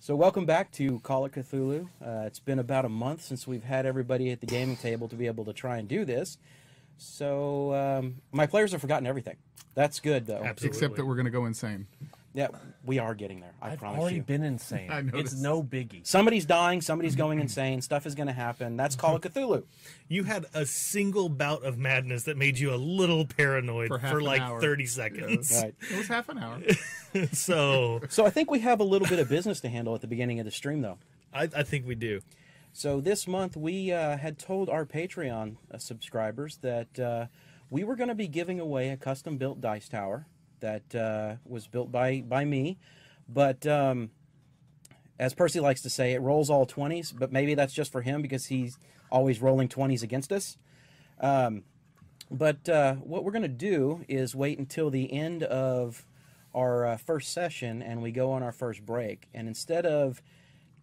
So welcome back to Call It Cthulhu. It's been about a month since we've had everybody at the gaming table to be able to try and do this. So my players have forgotten everything. That's good, though. Absolutely. Except that we're going to go insane. Yeah, we are getting there. I promise you. I've already been insane. I noticed. It's no biggie. Somebody's dying. Somebody's going insane. Stuff is going to happen. That's Call It Cthulhu. You had a single bout of madness that made you a little paranoid for like 30 seconds. Yes. Right. It was half an hour. So I think we have a little bit of business to handle at the beginning of the stream, though. I think we do. So this month we had told our Patreon subscribers that we were going to be giving away a custom-built dice tower that was built by me. But as Percy likes to say, it rolls all 20s, but maybe that's just for him because he's always rolling 20s against us. But what we're going to do is wait until the end of our first session and we go on our first break. And instead of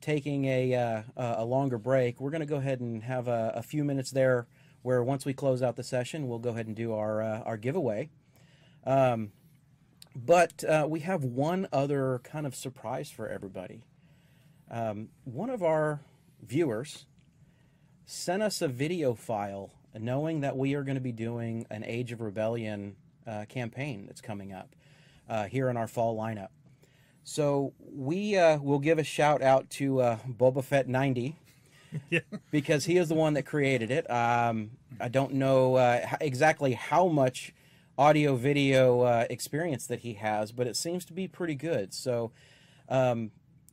taking a longer break, we're going to go ahead and have a few minutes there where once we close out the session, we'll go ahead and do our giveaway. But we have one other kind of surprise for everybody. One of our viewers sent us a video file knowing that we are going to be doing an Age of Rebellion campaign that's coming up here in our fall lineup. So we will give a shout out to Bellefont90 because he is the one that created it. I don't know exactly how much audio video experience that he has, but it seems to be pretty good. So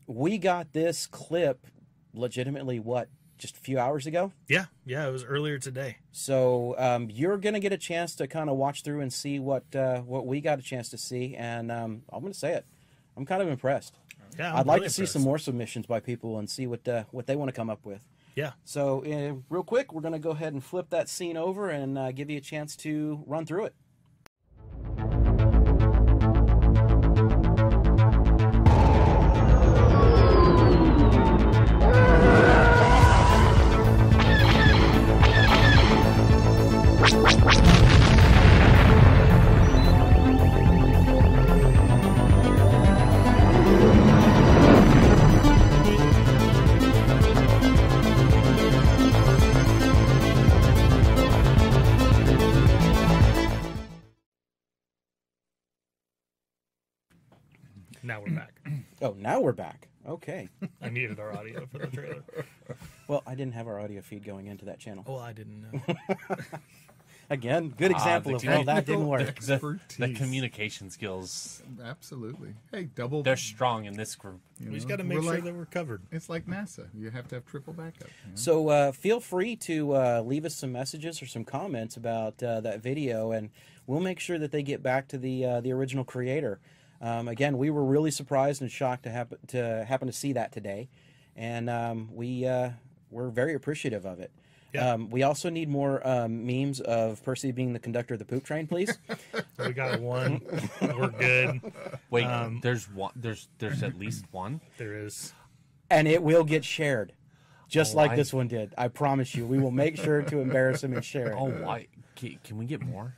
we got this clip legitimately just a few hours ago? Yeah, it was earlier today. So you're going to get a chance to kind of watch through and see what we got a chance to see, and I'm going to say it. I'm kind of impressed. Yeah, I'd like to see some more submissions by people and see what they want to come up with. Yeah. So real quick, we're going to go ahead and flip that scene over and give you a chance to run through it. Now we're back. Oh, now we're back. Okay. I needed our audio for the trailer. Well, I didn't have our audio feed going into that channel. Oh, I didn't know. Again, good example of how that didn't work. The communication skills. Absolutely. Hey, double. They're strong in this group. We just got to make sure that we're covered. It's like NASA. You have to have triple backup. You know? So feel free to leave us some messages or some comments about that video, and we'll make sure that they get back to the original creator. Again, we were really surprised and shocked to happen to see that today, and we're very appreciative of it. Yeah. We also need more memes of Percy being the conductor of the poop train, please. We got one. We're good. Wait, there's one. There's at least one. There is, and it will get shared, just like this one did. I promise you. We will make sure to embarrass him and share it. Oh, why? Can we get more?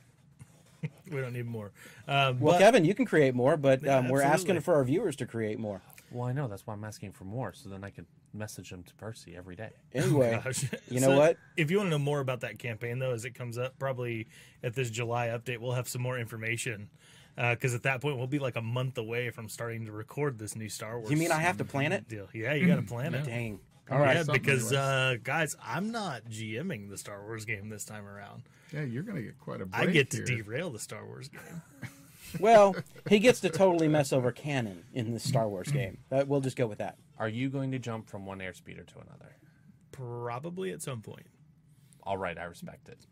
We don't need more. Well, Kevin, you can create more, but we're asking for our viewers to create more. Well, I know. That's why I'm asking for more, so then I can message them to Percy every day. Anyway, you know what? If you want to know more about that campaign, though, as it comes up, probably at this July update, we'll have some more information. Because at that point, we'll be like a month away from starting to record this new Star Wars. You mean I have to plan it? Deal. Yeah, you got to plan it. Dang. All right. Yeah, because, guys, I'm not GMing the Star Wars game this time around. Yeah, you're going to get quite a break. I get to derail the Star Wars game. Well, he gets to totally mess over canon in the Star Wars game. We'll just go with that. Are you going to jump from one airspeeder to another? Probably at some point. All right, I respect it.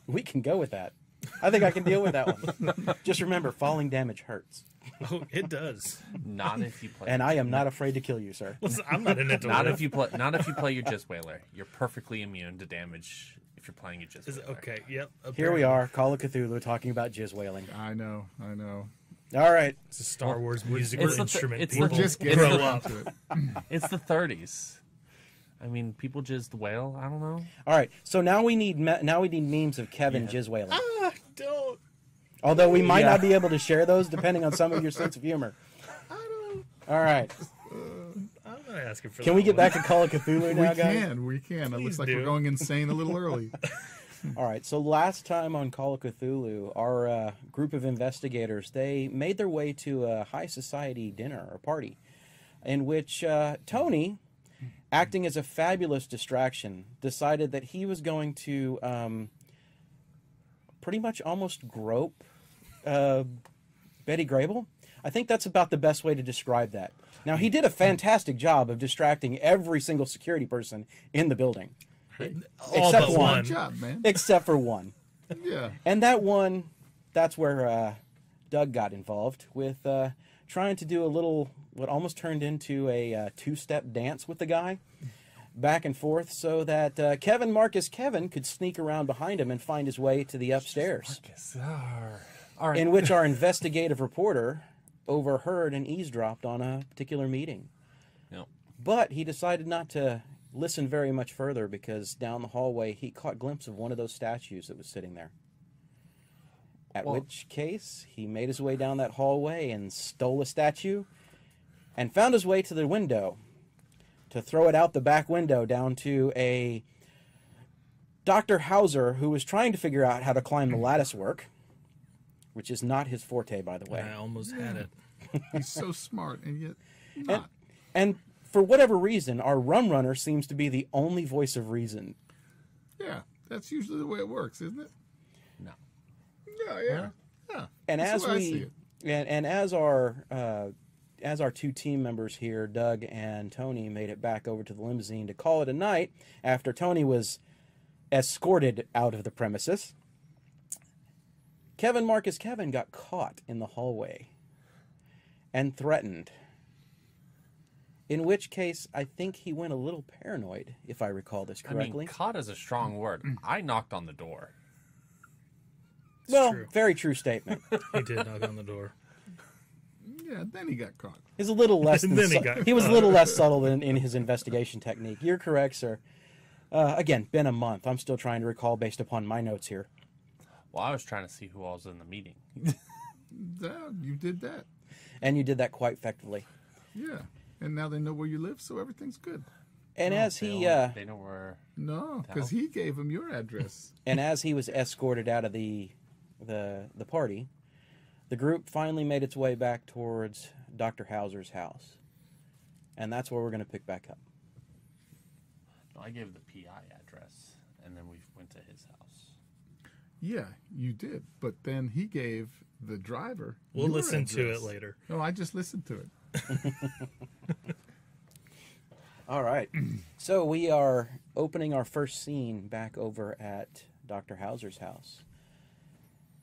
We can go with that. I think I can deal with that one. Just remember, falling damage hurts. Oh, it does. Not if you play. And I am not afraid to kill you, sir. Listen, I'm not in it to not live. if you play. Not if you play your Jizz Whaler. You're perfectly immune to damage if you're playing your Jizz Whaler. Okay. Yep. Apparently. Here we are, Call of Cthulhu, talking about jizz whaling. I know. All right. It's a Star Wars musical instrument. We're just getting up. to it. It's the 30s. I mean, people jizzed whale. I don't know. All right. So now we need memes of Kevin jizz whaling. Don't. Although we might not be able to share those depending on some of your sense of humor. I don't. All right. asking for Can that we get one. back to Call of Cthulhu now, guys? We can. It Please looks like do. we're going insane a little early. All right, so last time on Call of Cthulhu, our group of investigators, they made their way to a high society dinner or party in which Tony, acting as a fabulous distraction, decided that he was going to pretty much almost grope Betty Grable. I think that's about the best way to describe that. Now, he did a fantastic job of distracting every single security person in the building. All Except but one. one. Good job, man. Except for one. Yeah. And that one, that's where Doug got involved with trying to do a little, what almost turned into a two-step dance with the guy, back and forth, so that Kevin Marcus Kevin could sneak around behind him and find his way to the upstairs, All right. in which our investigative reporter overheard and eavesdropped on a particular meeting. Yep. But he decided not to listen very much further because down the hallway he caught a glimpse of one of those statues that was sitting there. At Well- which case, he made his way down that hallway and stole a statue and found his way to the window to throw it out the back window down to a Dr. Hauser who was trying to figure out how to climb the lattice work, which is not his forte, by the way. I almost had it. He's so smart, and yet not. And for whatever reason, our rum runner seems to be the only voice of reason. Yeah, that's usually the way it works, isn't it? No. Yeah. And That's as the way I see we it. and as our two team members here, Doug and Tony, made it back over to the limousine to call it a night after Tony was escorted out of the premises, Kevin Marcus Kevin got caught in the hallway and threatened. In which case, I think he went a little paranoid, if I recall this I correctly. mean, caught is a strong word. I knocked on the door. Well, true. very true statement. He did knock on the door. Yeah, then he got caught. He's a little less. Than Then he he was a got little less subtle than in his investigation technique. You're correct, sir. Again, been a month. I'm still trying to recall based upon my notes here. Well, I was trying to see who all was in the meeting. Yeah, you did that. And you did that quite effectively. Yeah, and now they know where you live, so everything's good. And as They he know- they know where. No, because he gave him your address. and as he was escorted out of the party, the group finally made its way back towards Dr. Hauser's house, and that's where we're going to pick back up. No, I gave the PI address, and then we went to his house. Yeah, you did. But then he gave the driver. We'll your listen to address. it later. No, I just listened to it. All right. So we are opening our first scene back over at Dr. Hauser's house.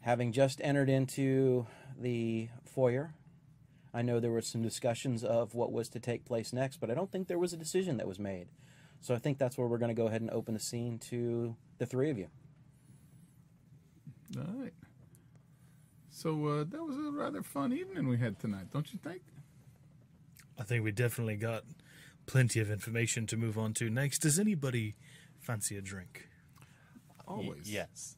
Having just entered into the foyer, I know there were some discussions of what was to take place next, but I don't think there was a decision that was made. So I think that's where we're going to go ahead and open the scene to the three of you. All right. So that was a rather fun evening we had tonight, don't you think? I think we definitely got plenty of information to move on to next. Does anybody fancy a drink? Always. Yes.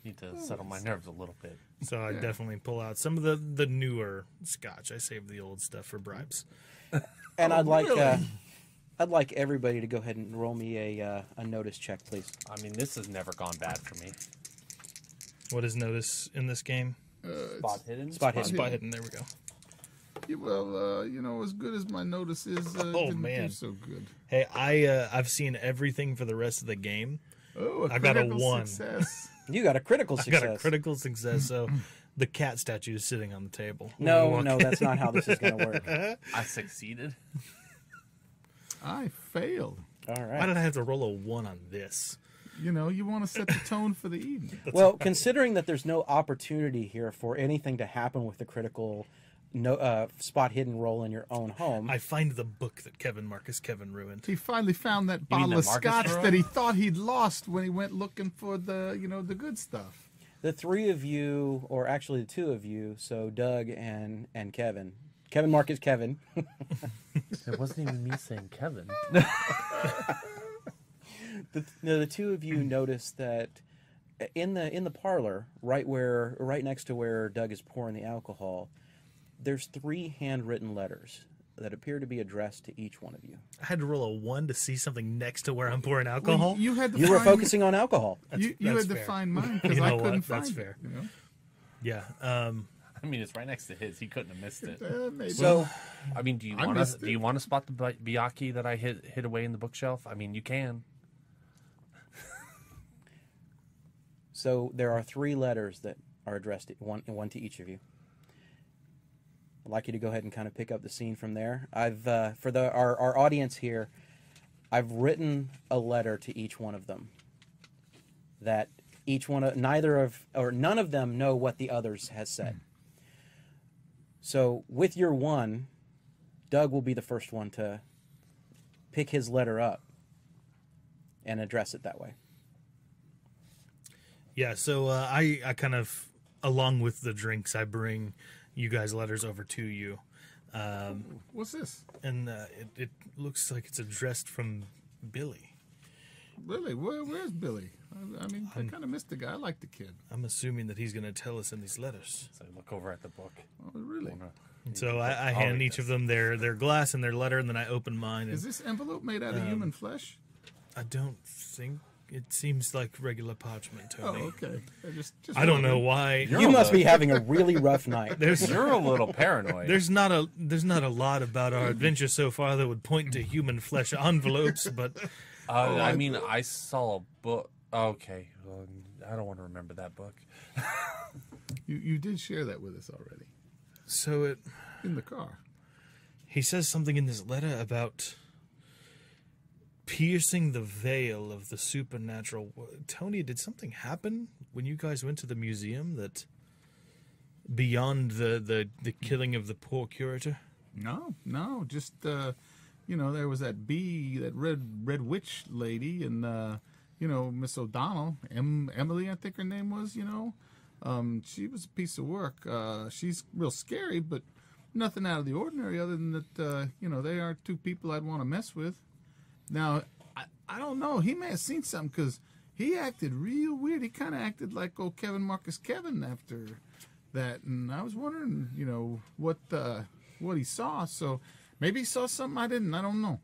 Need to settle my nerves a little bit. So I Yeah. definitely pull out some of the newer scotch. I save the old stuff for bribes. And Oh, I'd like everybody to go ahead and roll me a notice check, please. I mean, this has never gone bad for me. What is notice in this game? Spot hidden. Spot hidden. Spot hidden. There we go. Yeah, well, as good as my notice is, didn't man. do so good. Hey, I've seen everything for the rest of the game. Oh, I got a critical 1. Success. You got a critical I success. got a critical success. So the cat statue is sitting on the table. No, that's not how this is going to work. I succeeded. I failed. All Why right. did I have to roll a 1 on this? You want to set the tone for the evening. Well, considering that there's no opportunity here for anything to happen with the critical spot hidden roll in your own home, I find the book that Kevin Marcus Kevin ruined. He finally found that mean bottle the of Marcus scotch roll? that he thought he'd lost when he went looking for the good stuff. the three of you, or actually the two of you, so Doug and Kevin, Kevin Marcus Kevin, It wasn't even me saying Kevin. the two of you notice that in the parlor, right next to where Doug is pouring the alcohol, there's 3 handwritten letters. that appear to be addressed to each one of you. I had to roll a 1 to see something next to where I'm pouring alcohol. Well, you had to You were find, focusing on alcohol. You That's had to fair. find mine because You I know couldn't what? find That's it. fair. You know? Yeah. I mean, it's right next to his. He couldn't have missed it. Maybe. So, I mean, do you I want missed to? Do it. you want to spot the Biaki that I hid away in the bookshelf? I mean, you can. so there are 3 letters that are addressed, one to each of you. I'd like you to go ahead and kind of pick up the scene from there. I've for our audience here, I've written a letter to each one of them. That each one of none of them know what the others has said. So with your 1, Doug will be the first one to pick his letter up and address it that way. Yeah, so I kind of, along with the drinks, I bring you guys letters over to you. What's this? And it looks like it's addressed from Billy. Really? Where's Billy? I mean, I kind of missed the guy. I like the kid. I'm assuming that he's going to tell us in these letters. So I look over at the book. Oh, really? And so I hand each of them their glass and their letter, and then I open mine. And Is this envelope made out of human flesh? I don't think it seems like regular parchment, Oh, Tony. okay. I don't know why. You must be having a really rough night. You're a little paranoid. There's not a lot about our adventure so far that would point to human flesh envelopes, but I mean, I saw a book. Okay, well, I don't want to remember that book. You did share that with us already so in the car. he says something in this letter about piercing the veil of the supernatural. Tony, did something happen when you guys went to the museum that beyond the killing of the poor curator? No, just there was that bee, that red witch lady, and Miss O'Donnell, Emily, I think her name was. She was a piece of work. She's real scary, but nothing out of the ordinary. Other than that, they aren't 2 people I'd want to mess with. Now, I don't know. He may have seen something because he acted real weird. He kind of acted like old Kevin Marcus Kevin after that, and I was wondering, what he saw. So maybe he saw something I didn't. I don't know.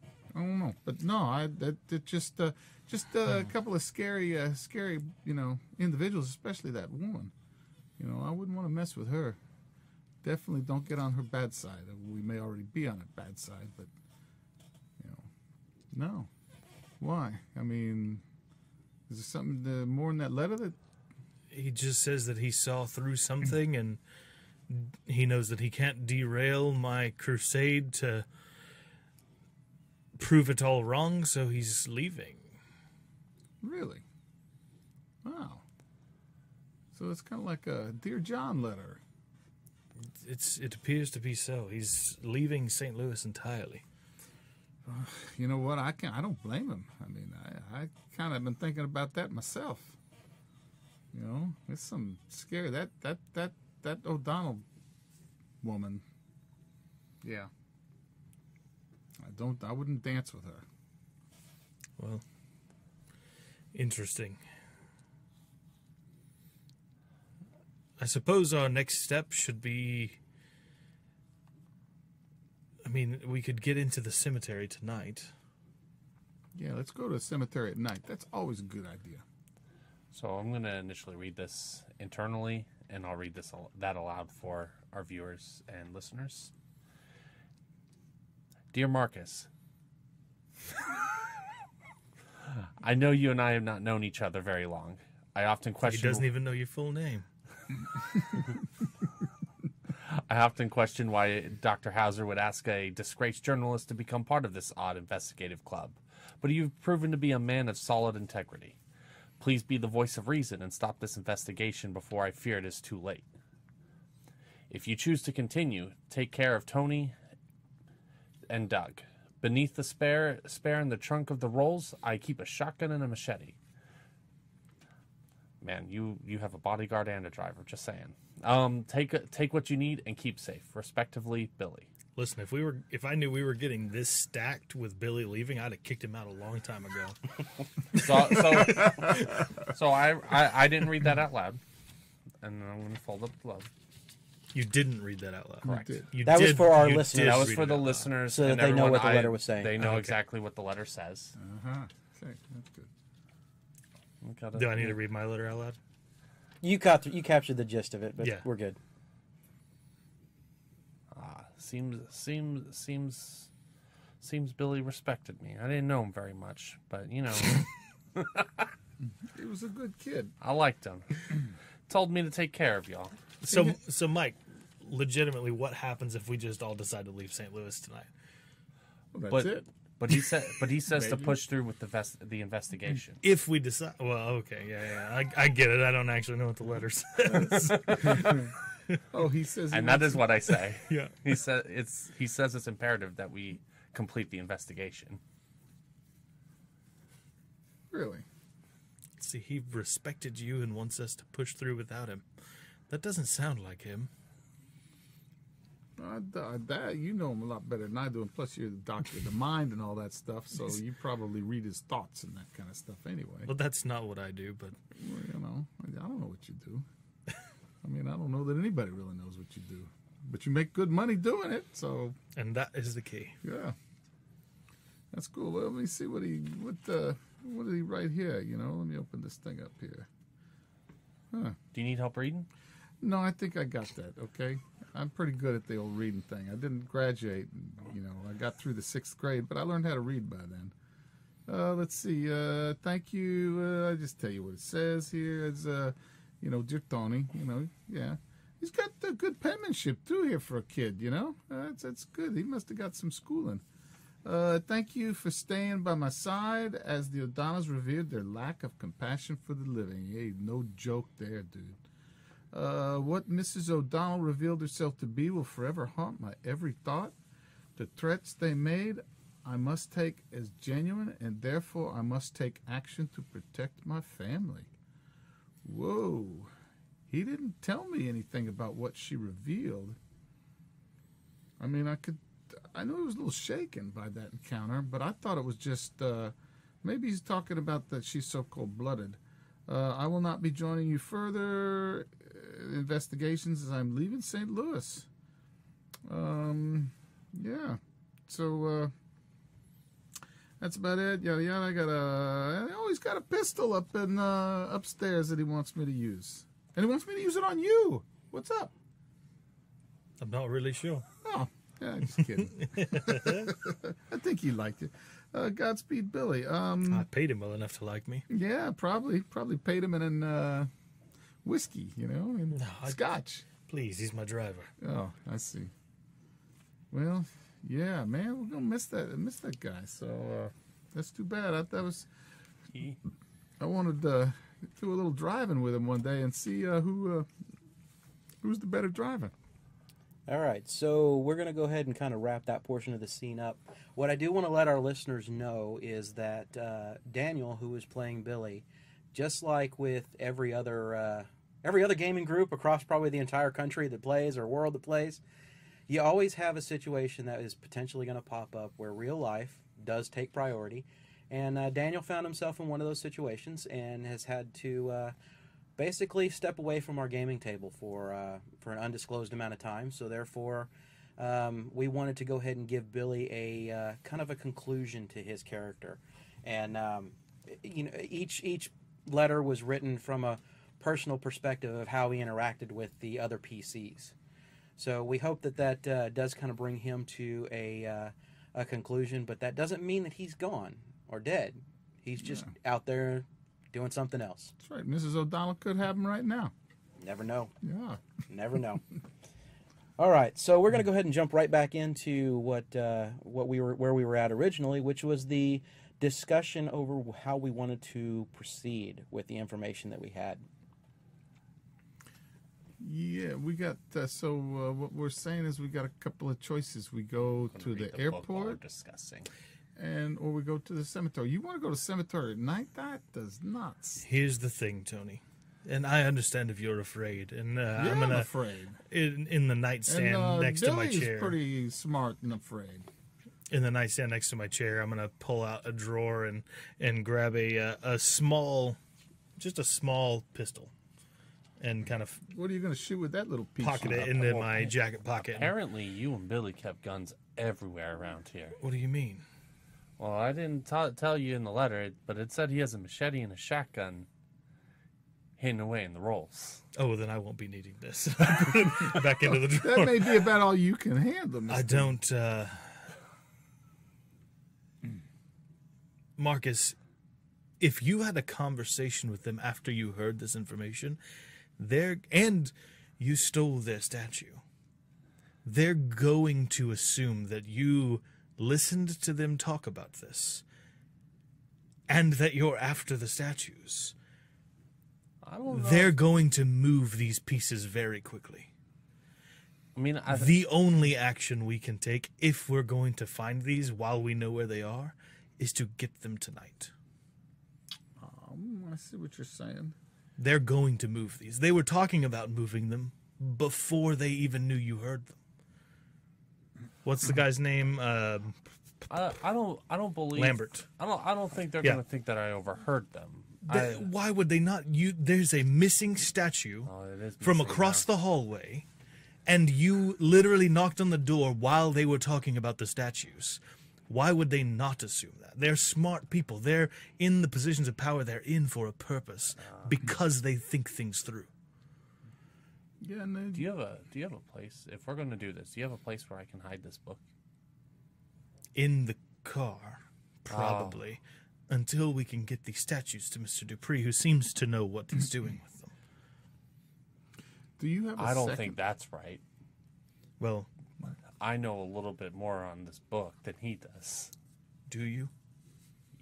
But no, just a couple of scary, individuals, especially that woman. I wouldn't want to mess with her. Definitely don't get on her bad side. We may already be on her bad side, but no. Why? I mean, is there something more in that letter that? He just says that he saw through something, and he knows that he can't derail my crusade to prove it all wrong, so he's leaving. Really? Wow. So it's kind of like a Dear John letter. It appears to be so. He's leaving St. Louis entirely. You know what? I don't blame him. I mean, I kind of been thinking about that myself. It's some scary. That O'Donnell woman. Yeah. I wouldn't dance with her. Well, interesting. I suppose our next step should be... I mean, we could get into the cemetery tonight. Yeah, let's go to the cemetery at night. That's always a good idea. So I'm going to initially read this internally, and I'll read that aloud for our viewers and listeners. Dear Marcus, I know you and I have not known each other very long. I often question... He doesn't even know your full name. I often question why Dr. Hauser would ask a disgraced journalist to become part of this odd investigative club, but you've proven to be a man of solid integrity. Please be the voice of reason and stop this investigation before I fear it is too late. If you choose to continue, take care of Tony and Doug. Beneath the spare in the trunk of the rolls, I keep a shotgun and a machete. Man, you have a bodyguard and a driver, just saying. Take what you need and keep safe. Respectively, Billy. Listen, if I knew we were getting this stacked with Billy leaving, I'd have kicked him out a long time ago. So I didn't read that out loud, and I'm going to fold up the glove. You didn't read that out loud. Correct. You That was did- for our you listeners. did That was read for it the out loud. listeners, So that and they know everyone, what the letter was saying. They know Okay. exactly what the letter says. Okay, that's good. We gotta- Do I need to read my letter out loud? You captured the gist of it, but Yeah. we're good. Seems Billy respected me. I didn't know him very much, but you know, He was a good kid. I liked him. Told me to take care of y'all. So Mike, legitimately, what happens if we just all decide to leave St. Louis tonight? Well, that's But it. but he says to Maybe. push through with the investigation. If we decide, well, okay, yeah, I get it. I don't actually know what the letter says. Oh, he says, he And that wants is what I say. Yeah. He says it's imperative that we complete the investigation. really. See, he respected you and wants us to push through without him. That doesn't sound like him. That you know him a lot better than I do, and plus you're the doctor of the mind and all that stuff, so you probably read his thoughts and that kind of stuff anyway. Well, that's not what I do, but Well, you know, I don't know what you do. I mean, I don't know that anybody really knows what you do, but you make good money doing it, so and that is the key. yeah, that's cool. Well, let me see what did he write here? You know, let me open this thing up here. Huh. Do you need help reading? No, I think I got that. Okay, I'm pretty good at the old reading thing. I didn't graduate, you know. I got through the 6th grade, but I learned how to read by then. Let's see. Thank you. I just tell you what it says here. It's you know, dear Tony. You know, yeah, he's got the good penmanship too here for a kid. You know, that's good. He must have got some schooling. Thank you for staying by my side as the O'Donnells revered their lack of compassion for the living. Hey, no joke there, dude. What Mrs. O'Donnell revealed herself to be will forever haunt my every thought. The threats they made I must take as genuine, and therefore I must take action to protect my family. Whoa. He didn't tell me anything about what she revealed. I mean, I know he was a little shaken by that encounter, but I thought it was just, maybe he's talking about that she's so cold-blooded. I will not be joining you further investigations as I'm leaving St. Louis. Yeah. So, that's about it. Yada yada. He's got a pistol up in upstairs that he wants me to use, and he wants me to use it on you. What's up? I'm not really sure. Oh, yeah, just kidding. I think he liked it. Godspeed, Billy. I paid him well enough to like me. Yeah, probably paid him in whiskey, you know, and scotch. Please, he's my driver. Oh, I see. Well, yeah, man, we're gonna miss that guy. So that's too bad. I wanted to do a little driving with him one day and see who's the better driver. All right, so we're going to go ahead and kind of wrap that portion of the scene up. What I do want to let our listeners know is that Daniel, who is playing Billy, just like with every other gaming group across probably the entire country that plays or world that plays, you always have a situation that is potentially going to pop up where real life does take priority. And Daniel found himself in one of those situations and has had to basically step away from our gaming table for an undisclosed amount of time. So therefore, we wanted to go ahead and give Billy a kind of a conclusion to his character. And you know, each letter was written from a personal perspective of how he interacted with the other PCs. So we hope that does kind of bring him to a conclusion, but that doesn't mean that he's gone or dead. He's just out there doing something else. That's right. Mrs. O'Donnell could have him right now. Never know. Yeah. Never know. All right, so we're going to go ahead and jump right back into where we were at originally, which was the discussion over how we wanted to proceed with the information that we had. Yeah, we got, what we're saying is we got a couple of choices. We go to the book while we're airport, discussing. or we go to the cemetery. You want to go to the cemetery at night? That does not. Here's the thing, Tony. And I understand if you're afraid. And I'm afraid. In the nightstand And next Billy to my is chair. pretty smart and afraid. In the nightstand next to my chair, I'm gonna pull out a drawer and grab a small pistol. and kind of What are you going to shoot with that little piece? pocket it into my jacket pocket. Apparently, you and Billy kept guns everywhere around here. What do you mean? Well, I didn't tell you in the letter, but it said he has a machete and a shotgun hidden away in the rolls. Oh, well, then I won't be needing this. Put it back into the drawer. That may be about all you can handle, Mr. I don't, Marcus, if you had a conversation with them after you heard this information, and you stole their statue, they're going to assume that you listened to them talk about this and that you're after the statues. I don't know. They're going to move these pieces very quickly. I mean, The only action we can take if we're going to find these while we know where they are is to get them tonight. I see what you're saying. They're going to move these. They were talking about moving them before they even knew you heard them. What's the guy's name? I don't believe Lambert. I don't think they're Yeah. going to think that I overheard them. Why would they not? There's a missing statue It is from missing across now. the hallway, and you literally knocked on the door while they were talking about the statues. Why would they not assume that? They're smart people. They're in the positions of power they're in for a purpose because they think things through. Yeah, and Do you have a place? If we're going to do this, do you have a place where I can hide this book? In the car, probably, until we can get these statues to Mr. Dupree, who seems to know what he's doing with them. do you have a I don't second? think that's right. Well, I know a little bit more on this book than he does. do you?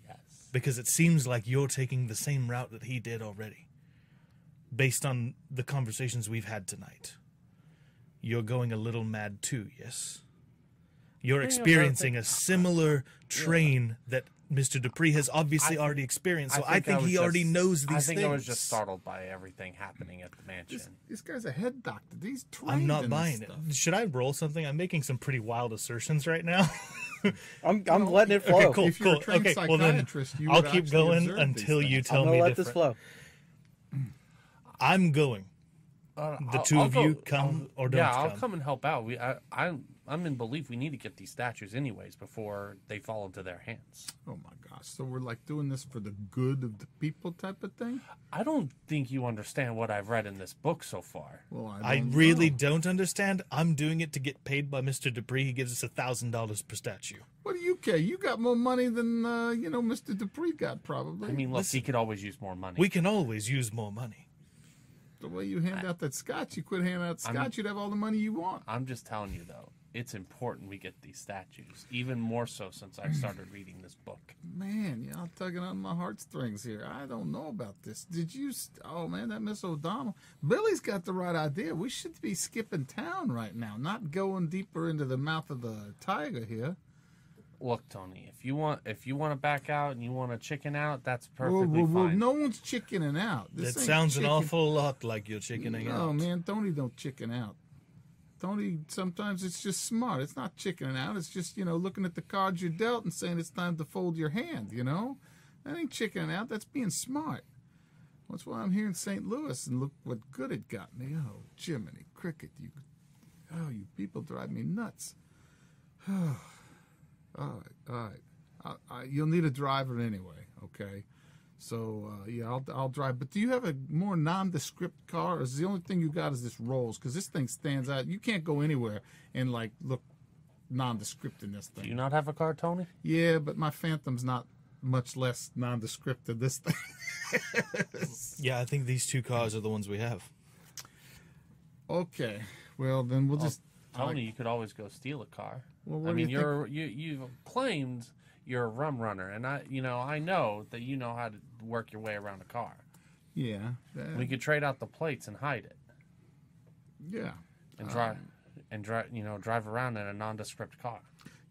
Yes. Because it seems like you're taking the same route that he did already, based on the conversations we've had tonight. You're going a little mad too, yes? You're experiencing a similar train that Mr. Dupree has obviously already experienced, so I think was he already just- knows these I think things. I was just startled by everything happening at the mansion. This guy's a head doctor. He's trained I'm not in buying this it. stuff. Should I roll something? I'm making some pretty wild assertions right now. I'm letting it flow. Okay, cool, If you're a cool. trained Okay, well then, psychiatrist, you I'll would keep actually going observe until these you things. tell I'm me gonna let different. this flow. I'm going. The two of you come or don't Yeah, I'll come. come and help out. I'm in belief we need to get these statues anyways before they fall into their hands. Oh my gosh! So we're like doing this for the good of the people, type of thing. I don't think you understand what I've read in this book so far. Well, I don't really know. don't understand. I'm doing it to get paid by Mr. Dupree. He gives us $1,000 per statue. What do you care? You got more money than Mr. Dupree got, probably. I mean, look, he could always use more money. We can always use more money. the way you hand out that scotch, you quit handing out scotch, you'd have all the money you want. I'm just telling you, though, it's important we get these statues, even more so since I started reading this book. Man, y'all tugging on my heartstrings here. I don't know about this. Did you? Oh man, that Miss O'Donnell. Billy's got the right idea. We should be skipping town right now, not going deeper into the mouth of the tiger here. Look, Tony, if you want to back out and you want to chicken out, that's perfectly Whoa, fine. no one's chickening out. This That ain't sounds an chicken- awful lot like you're chickening No, out. man, Tony don't chicken out. Tony, sometimes it's just smart. It's not chickening out. It's just, looking at the cards you're dealt and saying it's time to fold your hand, That ain't chickening out. That's being smart. That's why I'm here in St. Louis, and look what good it got me. Oh, Jiminy Cricket, you people drive me nuts. All right. You'll need a driver anyway, okay? So, I'll drive. But do you have a more nondescript car, or is the only thing you got is this Rolls? Because this thing stands out. You can't go anywhere and, look nondescript in this thing. Do you not have a car, Tony? Yeah, but my Phantom's not much less nondescript than this thing. Yeah, I think these two cars are the ones we have. Okay. Well, then we'll just... Tony, you could always go steal a car. Well, what I do mean, you you've claimed you're a rum runner, and I know that you know how to work your way around a car. Yeah. We could trade out the plates and hide it, Yeah. and drive around in a nondescript car.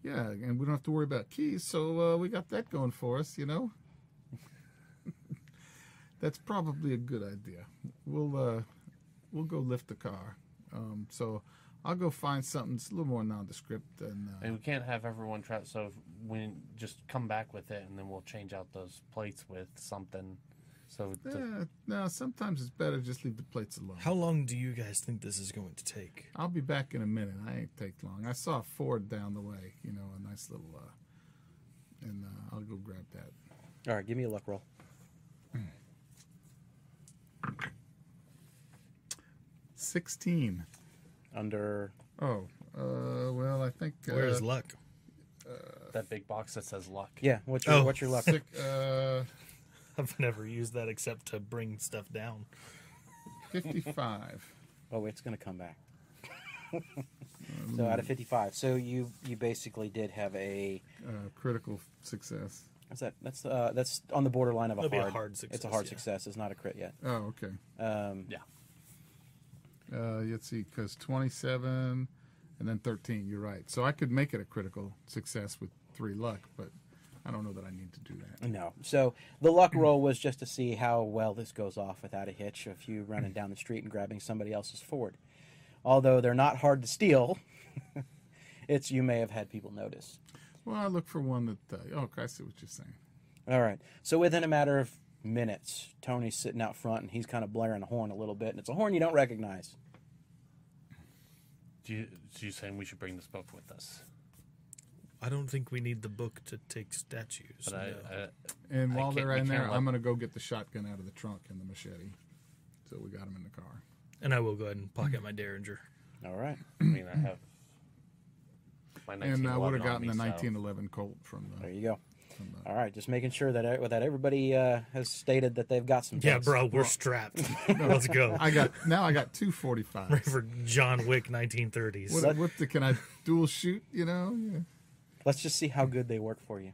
Yeah, and we don't have to worry about keys, so we got that going for us, That's probably a good idea. We'll go lift the car. So I'll go find something that's a little more nondescript. And we can't have everyone try. So we just come back with it, and then we'll change out those plates with something So No, sometimes it's better just leave the plates alone. How long do you guys think this is going to take? I'll be back in a minute. I ain't take long. I saw a Ford down the way, a nice little, and I'll go grab that. All right, give me a luck roll. 16. Under. Oh, well, I think. Where's luck? that big box that says luck. Yeah, what's your luck? I've never used that except to bring stuff down. 55. Oh, it's going to come back. So out of 55. So you basically did have a Critical success. what's that? That's on the borderline of a That'd be hard. a hard success, It's a hard yeah. success. It's not a crit yet. Oh, okay. Yeah. Let's see, because 27 and then 13. You're right. So I could make it a critical success with 3 luck, but I don't know that I need to do that. No. So the luck roll was just to see how well this goes off without a hitch of you running down the street and grabbing somebody else's Ford. Although they're not hard to steal, you may have had people notice. Well, I look for one that. I see what you're saying. All right. So within a matter of minutes, Tony's sitting out front and he's kind of blaring the horn a little bit, and it's a horn you don't recognize. Do you saying we should bring this book with us? I don't think we need the book to take statues. But no. And while they're we in there, can't let- I'm going to go get the shotgun out of the trunk and the machete. So we got them in the car. And I will go ahead and pocket my Derringer. All right. I mean, I have my And I would 1911 have gotten the on me, so- 1911 Colt from There the. you go. All right. Just making sure that everybody has stated that they've got some Yeah, things. bro, we're strapped. Let's go. I got 245s. Ready for John Wick 1930s. Can I dual shoot? Yeah. Let's just see how good they work for you.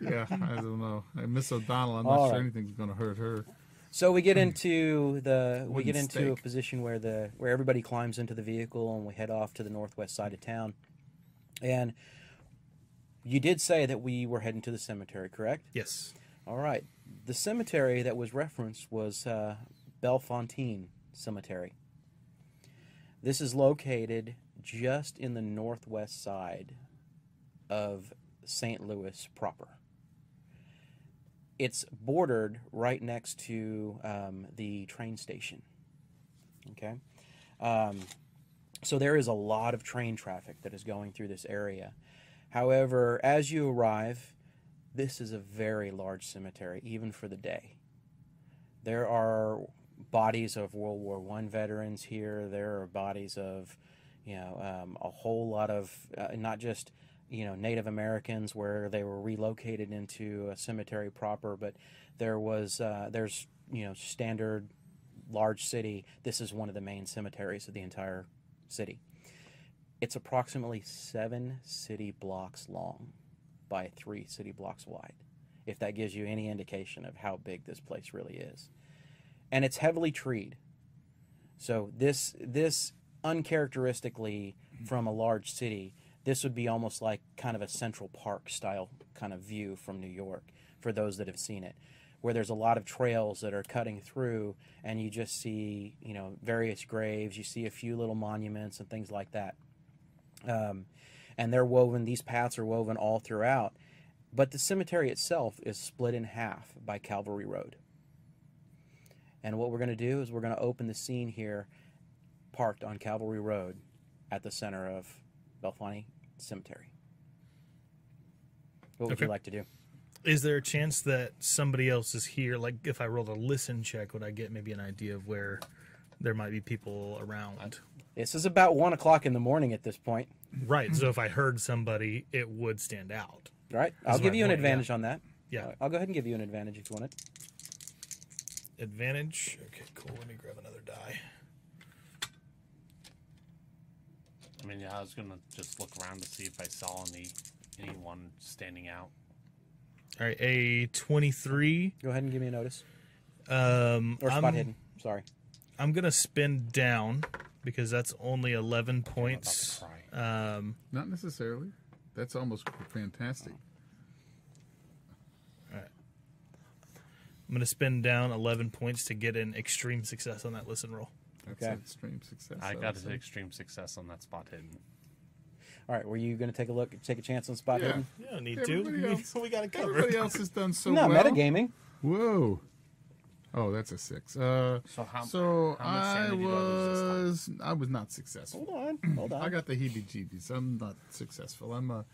Yeah, I don't know. Miss O'Donnell, I'm All not sure right. anything's going to hurt her. So we get into a Wooden stake. position where everybody climbs into the vehicle and we head off to the northwest side of town. And you did say that we were heading to the cemetery, correct? Yes. All right. The cemetery that was referenced was Bellefontaine Cemetary. This is located just in the northwest side of St. Louis proper. It's bordered right next to the train station. Okay? So there is a lot of train traffic that is going through this area. However, as you arrive, this is a very large cemetery, even for the day. There are bodies of World War I veterans here. There are bodies of, a whole lot of, not just, Native Americans where they were relocated into a cemetery proper, but there's, standard large city. This is one of the main cemeteries of the entire city. It's approximately 7 city blocks long by 3 city blocks wide, if that gives you any indication of how big this place really is. And it's heavily treed. So this uncharacteristically from a large city, this would be almost like kind of a Central Park style kind of view from New York for those that have seen it, where there's a lot of trails that are cutting through and you just see, various graves, you see a few little monuments and things like that. And they're woven, these paths are woven all throughout. But the cemetery itself is split in half by Calvary Road. And what we're going to do is we're going to open the scene here, parked on Calvary Road at the center of Bellefontaine Cemetery. What would you Okay. like to do? Is there a chance that somebody else is here? Like, if I rolled a listen check, would I get maybe an idea of where there might be people around? This is about 1 o'clock in the morning at this point. Right. So if I heard somebody, it would stand out. Right? I'll give my you an point, advantage on that. Yeah. I'll go ahead and give you an advantage if you want it. Advantage. Okay, cool. Let me grab another die. I mean, yeah, I was gonna just look around to see if I saw anyone standing out. All right, a 23. Go ahead and give me a notice. Or Or spot hidden. Sorry. I'm going to spin down because that's only 11 I'm about to points. cry. Not necessarily. That's almost fantastic. I'm going to spin down 11 points to get an extreme success on that listen roll. That's Okay. an extreme success. I would got say. an extreme success on that spot hidden. All right. Were you going to take a chance on spot Yeah. hidden? You don't need Everybody to. else- We got it covered. Everybody else has done so No, well. metagaming. Whoa. Oh, that's a 6. So how much I sanity do I lose this was not successful. Hold on. I got the heebie-jeebies. I'm not successful. I'm a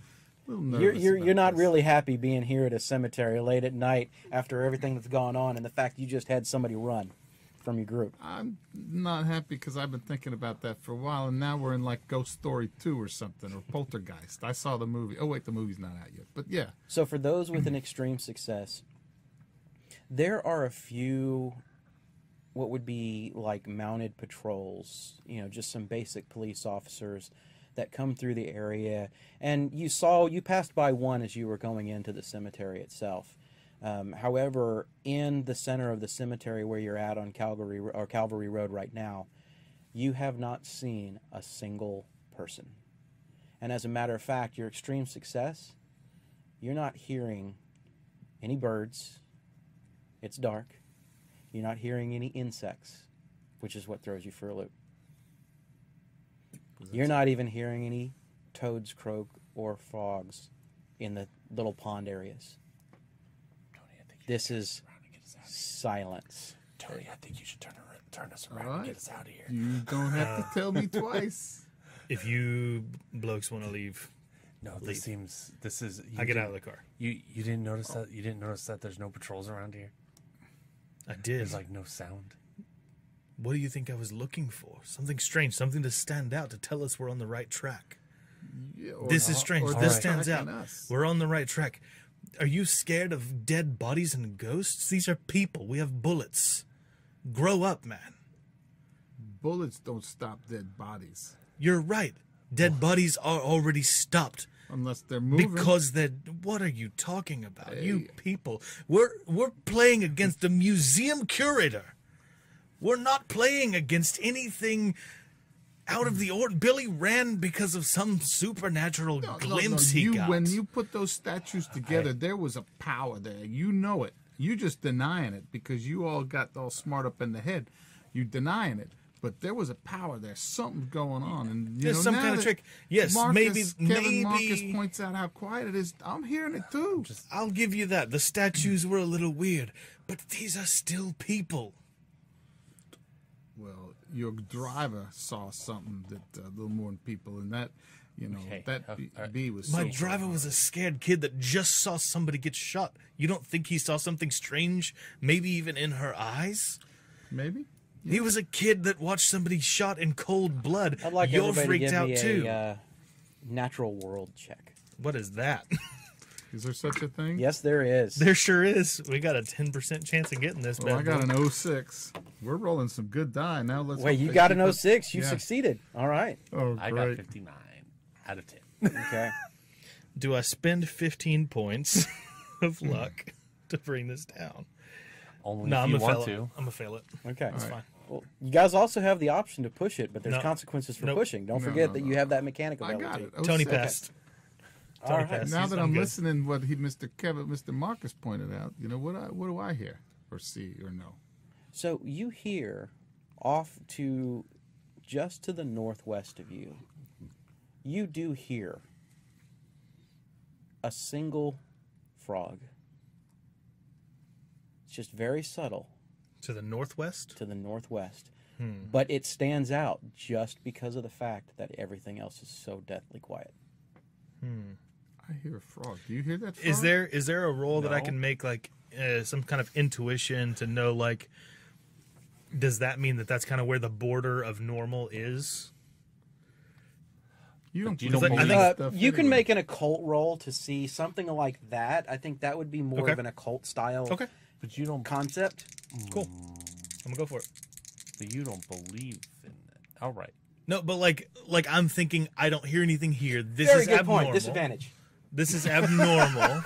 little nervous. You're not this. really happy being here at a cemetery late at night after everything that's gone on and the fact you just had somebody run from your group. I'm not happy because I've been thinking about that for a while, and now we're in like Ghost Story 2 or something, or Poltergeist. I saw the movie. Oh, wait, the movie's not out yet. But yeah. So for those with an extreme success, there are a few what would be like mounted patrols, just some basic police officers that come through the area. And you passed by one as you were going into the cemetery itself. However, in the center of the cemetery where you're at on Calvary Road right now, you have not seen a single person. And as a matter of fact, your extreme success, you're not hearing any birds. It's dark. You're not hearing any insects, which is what throws you for a loop. You're not even hearing any toads croak or frogs in the little pond areas. This is silence. Tony, I think you should turn us around and get us out of here. You don't have to tell me twice. If you blokes want to leave, No, leave. this is. I get out of the car. You didn't notice that? You didn't notice that there's no patrols around here? I did. There's like no sound. What do you think I was looking for? Something strange, something to stand out, to tell us we're on the right track. Yeah, This is strange. This stands out. Us. We're on the right track. Are you scared of dead bodies and ghosts? These are people. We have bullets. Grow up, man. Bullets don't stop dead bodies. You're right. Dead bodies are already stopped. Unless they're moving. Because they're... What are you talking about? You people. We're playing against a museum curator. We're not playing against anything out of the ordinary. Billy ran because of some supernatural glimpse he got. When you put those statues together, there was a power there. You know it. You just denying it because you all got all smart up in the head. You denying it. But there was a power there. Something's going on. And There's some kind of trick. Yes, maybe Marcus points out how quiet it is. I'm hearing it too. I'll give you that. The statues were a little weird. But these are still people. Well, your driver saw something that a little more than people, and that, Okay. that bee was. My so driver was a scared kid that just saw somebody get shot. You don't think he saw something strange, maybe even in her eyes? maybe. He was a kid that watched somebody shot in cold blood. I'd like You're everybody to freaked give out me too. a natural world check. What is that? Is there such a thing? Yes, there is. There sure is. We got a 10% chance of getting this. Well, I bad got boy. an 06. We're rolling some good die. Now let's. Wait, hope you they got keep an it- 06. You Yeah. succeeded. All right. Oh, I great. got 59 out of 10. Okay. Do I spend 15 points of luck to bring this down? Only No, if I'm you gonna want fail it. to. I'm gonna fail it. Okay. That's fine. Well, you guys also have the option to push it, but there's No. consequences for Nope. pushing. Don't No, forget no, that no. you have that mechanic I ability. got it. Tony 06. passed. All Tony right. passed. Now He's- that I'm good. listening, what Mr. Marcus pointed out, what do I hear or see or know? So you hear off to just to the northwest of you, you do hear a single frog. It's just very subtle To the northwest? to the northwest. But it stands out just because of the fact that everything else is so deathly quiet. I hear a frog. Do you hear that frog? Is there a roll that I No. can make, like some kind of intuition to know, like, does that mean that that's kind of where the border of normal is? You don't. you don't believe believe- that stuff You can anyway. make an occult roll to see something like that. I think that would be more Okay. of an occult style Okay, But you don't. concept. cool. I'm gonna go for it. But you don't believe in it. All right. No, but like I'm thinking, I don't hear anything here. This Very is good abnormal. point. Disadvantage. This is abnormal.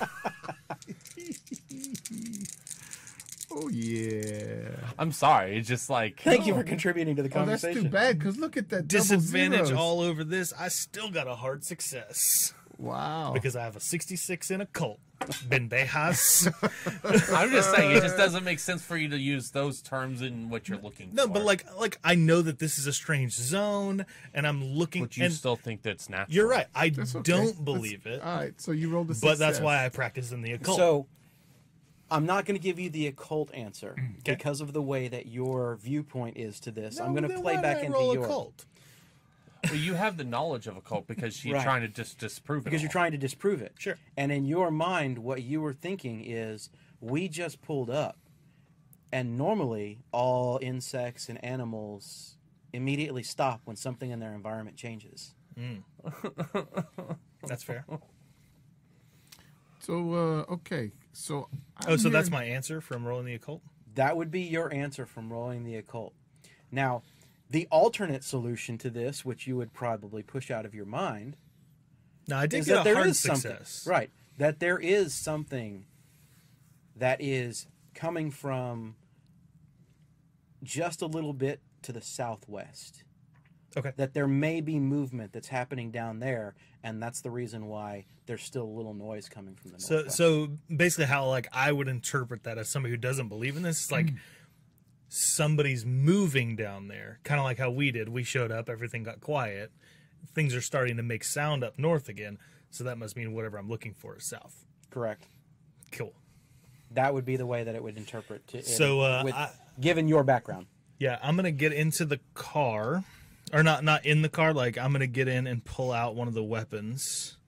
Oh yeah. I'm sorry. It's just like. Thank you for contributing to the Oh, that's conversation. too bad. Because look at that. double Disadvantage zeros. all over this. I still got a hard success Wow. because I have a 66 in occult. Ben Bejas. I'm just saying, it just doesn't make sense for you to use those terms in what you're looking No, for. but like I know that this is a strange zone, and I'm looking. But you and still think that's natural. you're right. I That's okay. don't believe it, All right. So you rolled a but that's success. why I practice in the occult. So, I'm not going to give you the occult answer because of the way that your viewpoint is to this. I'm going to play back into your occult. Well, you have the knowledge of occult because you're Right. trying to just disprove it. because you're trying to disprove it. Sure. And in your mind, what you were thinking is, we just pulled up, and normally all insects and animals immediately stop when something in their environment changes. That's fair. So, okay. So, So that's my answer from rolling the occult? That would be your answer from rolling the occult. Now, the alternate solution to this, which you would probably push out of your mind, No, I did is get that a there hard is success. something, right? That there is something that is coming from just a little bit to the southwest. Okay. That there may be movement that's happening down there, and that's the reason why there's still a little noise coming from the northwest. So basically, how like I would interpret that as somebody who doesn't believe in this, it's like somebody's moving down there, kind of like how we did. We showed up, everything got quiet, things are starting to make sound up north again. So that must mean whatever I'm looking for is south. Correct. Cool. That would be the way that it would interpret it. So, Given your background. Yeah, I'm gonna get into the car, or not in the car. Like I'm gonna get in and pull out one of the weapons,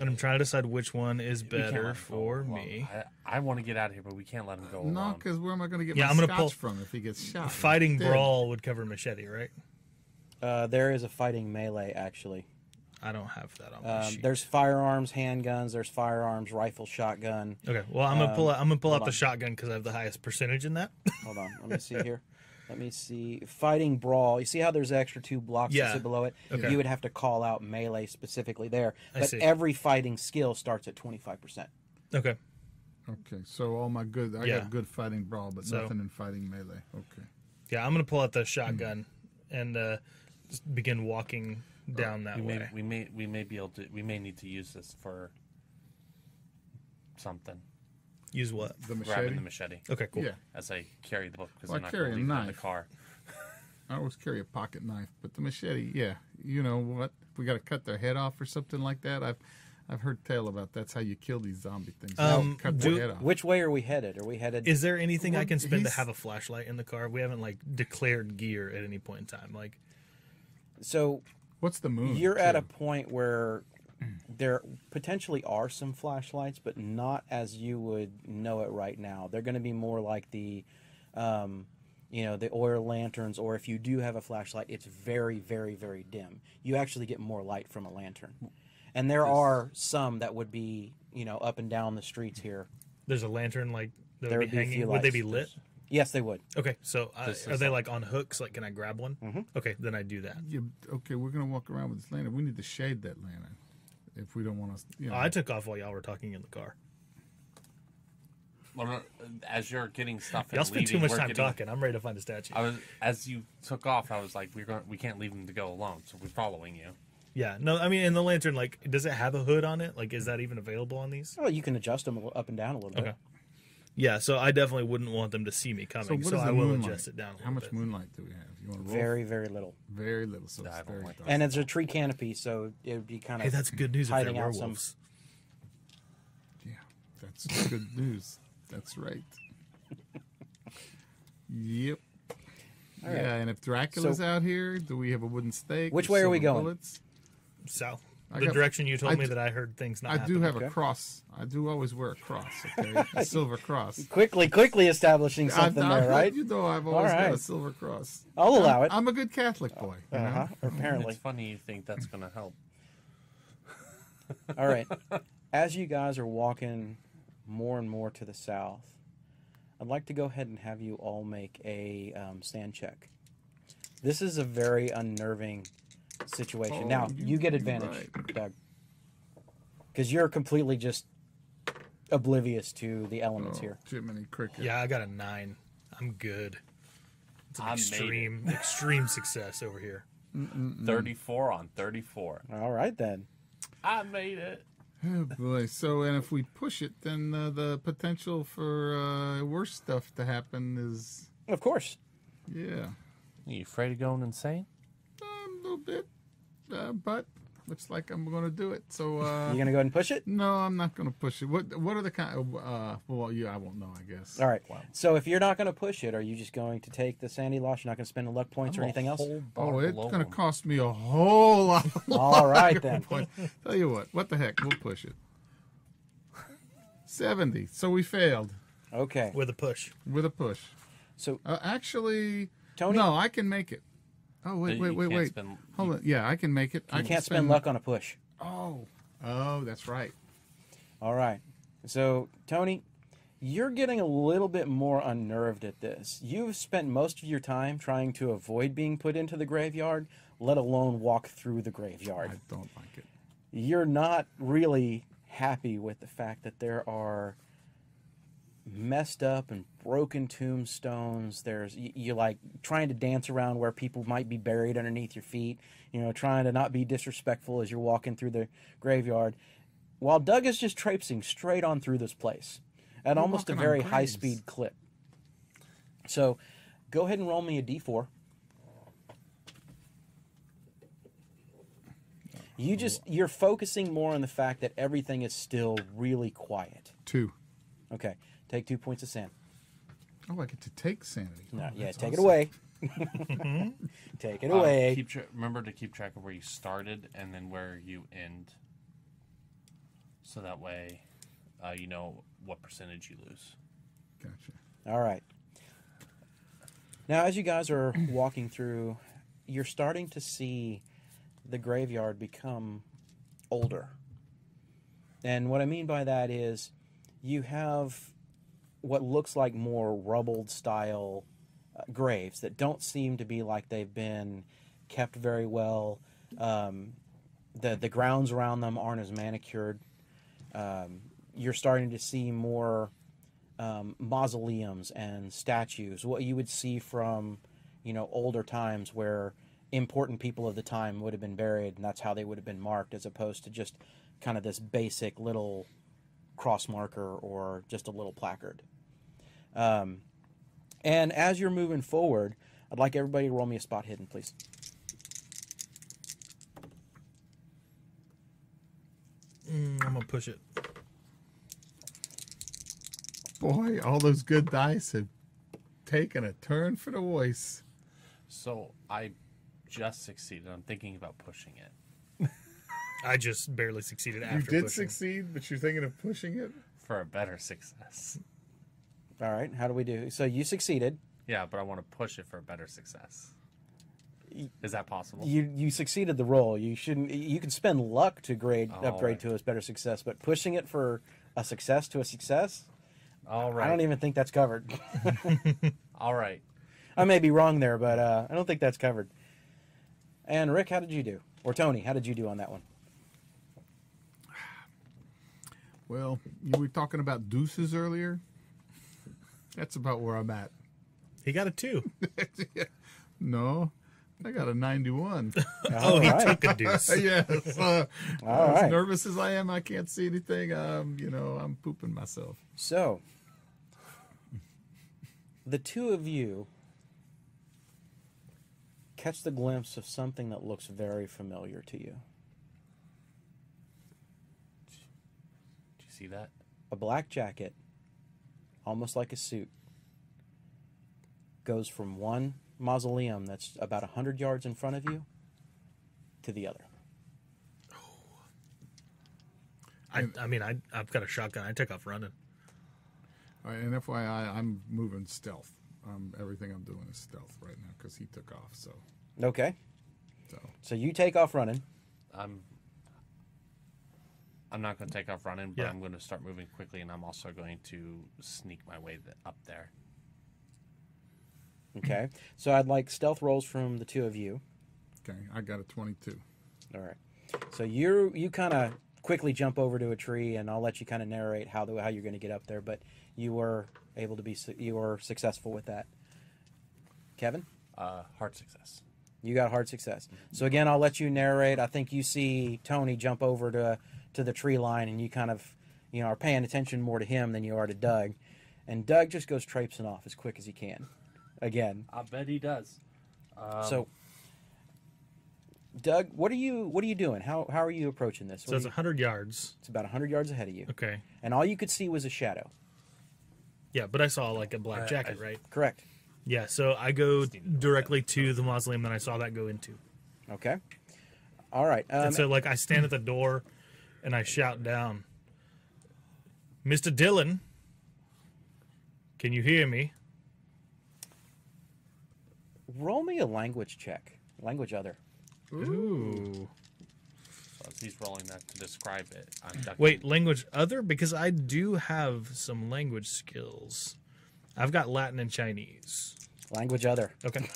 and I'm trying to decide which one is We can't let better him go for alone. me. I want to get out of here, but we can't let him go No, alone. because where am I going to get Yeah, my I'm gonna scotch pull- from if he gets shot? Fighting Dead. brawl would cover machete, right? There is a fighting melee, actually. I don't have that on my sheet. There's firearms, handguns. There's firearms, rifle, shotgun. Okay, well I'm gonna pull out. I'm gonna pull out hold the on. shotgun because I have the highest percentage in that. Hold on. Let me see here. Let me see. Fighting brawl. You see how there's extra 2 blocks Yeah. that sit below it? Okay. You would have to call out melee specifically there. I But see. every fighting skill starts at 25%. Okay, Okay, so all my good, I Yeah. got good fighting brawl, but So- nothing in fighting melee. Okay. yeah, I'm gonna pull out the shotgun and just begin walking down that way. We may be able to. We may need to use this for something. Use what? The machete. Grabbing the machete Okay, cool. Yeah, as I carry the book because Well, I'm I not carry going a to leave it in the knife. car. I always carry a pocket knife, but the machete, yeah. You know what? If we got to cut their head off or something like that, I've heard tale about that's how you kill these zombie things. You cut their head off. Which way are we headed? Are we headed? Is there anything I Well, can spend to he's- have a flashlight in the car? We haven't like declared gear at any point in time. Like, So What's the moon? you're at a too? point where there potentially are some flashlights, but not as you would know it right now. They're going to be more like the, the oil lanterns, or if you do have a flashlight, it's very, very, very dim. You actually get more light from a lantern. And there are some that would be, up and down the streets here. there's a lantern like that There would be would be a few hanging. Would they be lights. lit? Yes, they would. Okay, so This are is they all- like on hooks? Like, can I grab one? Mm-hmm. Okay, then I do that. Okay, we're gonna walk around with this lantern. We need to shade that lantern if we don't want to. Oh, I took off while y'all were talking in the car. Well, no, as you're getting stuff and Y'all spent too leaving, much we're time getting- talking. I'm ready to find a statue. As you took off, I was like, we can't leave him to go alone, so we're following you. Yeah, no, I mean, in the lantern, like, does it have a hood on it? Like, is that even available on these? Well, you can adjust them up and down a little bit. Okay. Yeah, so I definitely wouldn't want them to see me So coming, what so is I the will moonlight? adjust it down a little How much bit. moonlight do we have? You want to roll? Very, very little. Very little. So I it's don't very like dark. And it's a tree canopy, so it would be kind of Hey, that's good news if they're hiding out some. werewolves. Yeah, that's good news. That's right. Yep. All right. Yeah, and if Dracula's So- out here, do we have a wooden stake? Which with way are we silver going? bullets? South. I The got- direction you told I me d- that I heard things not I happen. do have Okay. a cross. I do always wear a cross. Okay, a silver cross. Quickly establishing something there, right? You know, I've always got a right. silver cross. I'll allow it. I'm a good Catholic boy. You know? Uh-huh. Apparently. It's funny you think that's going to help. All right. As you guys are walking more and more to the south, I'd like to go ahead and have you all make a stand check. This is a very unnerving situation. Oh, now, you get you're advantage, right. Doug. Because you're completely just oblivious to the elements Oh, here. Jiminy Cricket. Yeah, I got a 9. I'm good. It's an I made extreme success over here. 34 on 34. All right, then. I made it. Oh boy! So, and if we push it, then the potential for worse stuff to happen is, Of course. yeah, Are you afraid of going insane? a little bit, but looks like I'm going to do it. So You gonna go ahead and push it? no, I'm not going to push it. What are the kind of, well, yeah, I won't know, I guess. All right. So if you're not going to push it, are you just going to take the sanity loss? You're not going to spend the luck points or anything else? Oh, it's going to cost me a whole lot. All right, then. Points. Tell you what the heck, we'll push it. 70. So we failed Okay. With a push. with a push. So Actually, Tony, no, I can make it. Oh, wait. You can't spend- Hold on. Yeah, I can make it. I you can can't spend luck on a push. Oh, that's right. All right. So Tony, you're getting a little bit more unnerved at this. You've spent most of your time trying to avoid being put into the graveyard, let alone walk through the graveyard. I don't like it. You're not really happy with the fact that there are messed up and broken tombstones. You're like trying to dance around where people might be buried underneath your feet, trying to not be disrespectful as you're walking through the graveyard, while Doug is just traipsing straight on through this place at almost a walking on very graves. high-speed clip. So go ahead and roll me a d4. You're focusing more on the fact that everything is still really quiet. 2. Okay, take 2 points of sand. Oh, I get to take sanity. No, Oh, yeah, that's take it awesome. away. Take it away. Remember to keep track of where you started and then where you end. So that way, you know what percentage you lose. Gotcha. All right. Now, as you guys are walking through, you're starting to see the graveyard become older. And what I mean by that is you have what looks like more rubbled style graves that don't seem to be like they've been kept very well. The grounds around them aren't as manicured. You're starting to see more mausoleums and statues, what you would see from older times where important people of the time would have been buried, and that's how they would have been marked, as opposed to just kind of this basic little cross marker or just a little placard. And as you're moving forward, I'd like everybody to roll me a spot hidden, please. I'm going to push it. Boy, all those good dice have taken a turn for the worse. So I just succeeded. I'm thinking about pushing it I just barely succeeded after You did pushing. succeed, but you're thinking of pushing it? for a better success. All right, how do we do? So you succeeded. Yeah, but I want to push it for a better success. Is that possible? You succeeded the roll. You shouldn't. You can spend luck to upgrade right. to a better success, but pushing it for a success to a success, All right. I don't even think that's covered. All right. I may be wrong there, but I don't think that's covered. And Rick, how did you do? Or Tony, how did you do on that one? Well, you were talking about deuces earlier. That's about where I'm at. He got a 2. No, I got a 91. Oh, he right. took a deuce. Yes. All As right. nervous as I am, I can't see anything. I'm pooping myself. So, the two of you catch the glimpse of something that looks very familiar to you. Do you see that? A black jacket, almost like a suit, goes from one mausoleum that's about 100 yards in front of you to the other. I've got a shotgun. I took off running. All right, and FYI, I'm moving stealth. Everything I'm doing is stealth right now because he took off. Okay. So So you take off running. I'm not going to take off running, but Yeah. I'm going to start moving quickly, and I'm also going to sneak my way up there. Okay. So I'd like stealth rolls from the two of you. okay, I got a 22. All right. So you kind of quickly jump over to a tree, and I'll let you kind of narrate how you're going to get up there. But you were able to you were successful with that. Kevin, Hard success. you got hard success. So again, I'll let you narrate. I think you see Tony jump over to the tree line, and you kind of are paying attention more to him than you are to Doug. And Doug just goes traipsing off as quick as he can. Again. I bet he does. So Doug, what are you doing? How are you approaching this? So it's 100 yards. It's about 100 yards ahead of you. Okay. And all you could see was a shadow. Yeah, but I saw like a black jacket, right? Correct. Yeah, so I go directly to the mausoleum that I saw that go into. Okay. All right. And so, like, I stand at the door and I shout down, Mr. Dillon, can you hear me? Roll me a language check. Language other. Ooh. So as he's rolling that to describe it, I'm ducking. Wait, language other? Because I do have some language skills. I've got Latin and Chinese. Language other. Okay.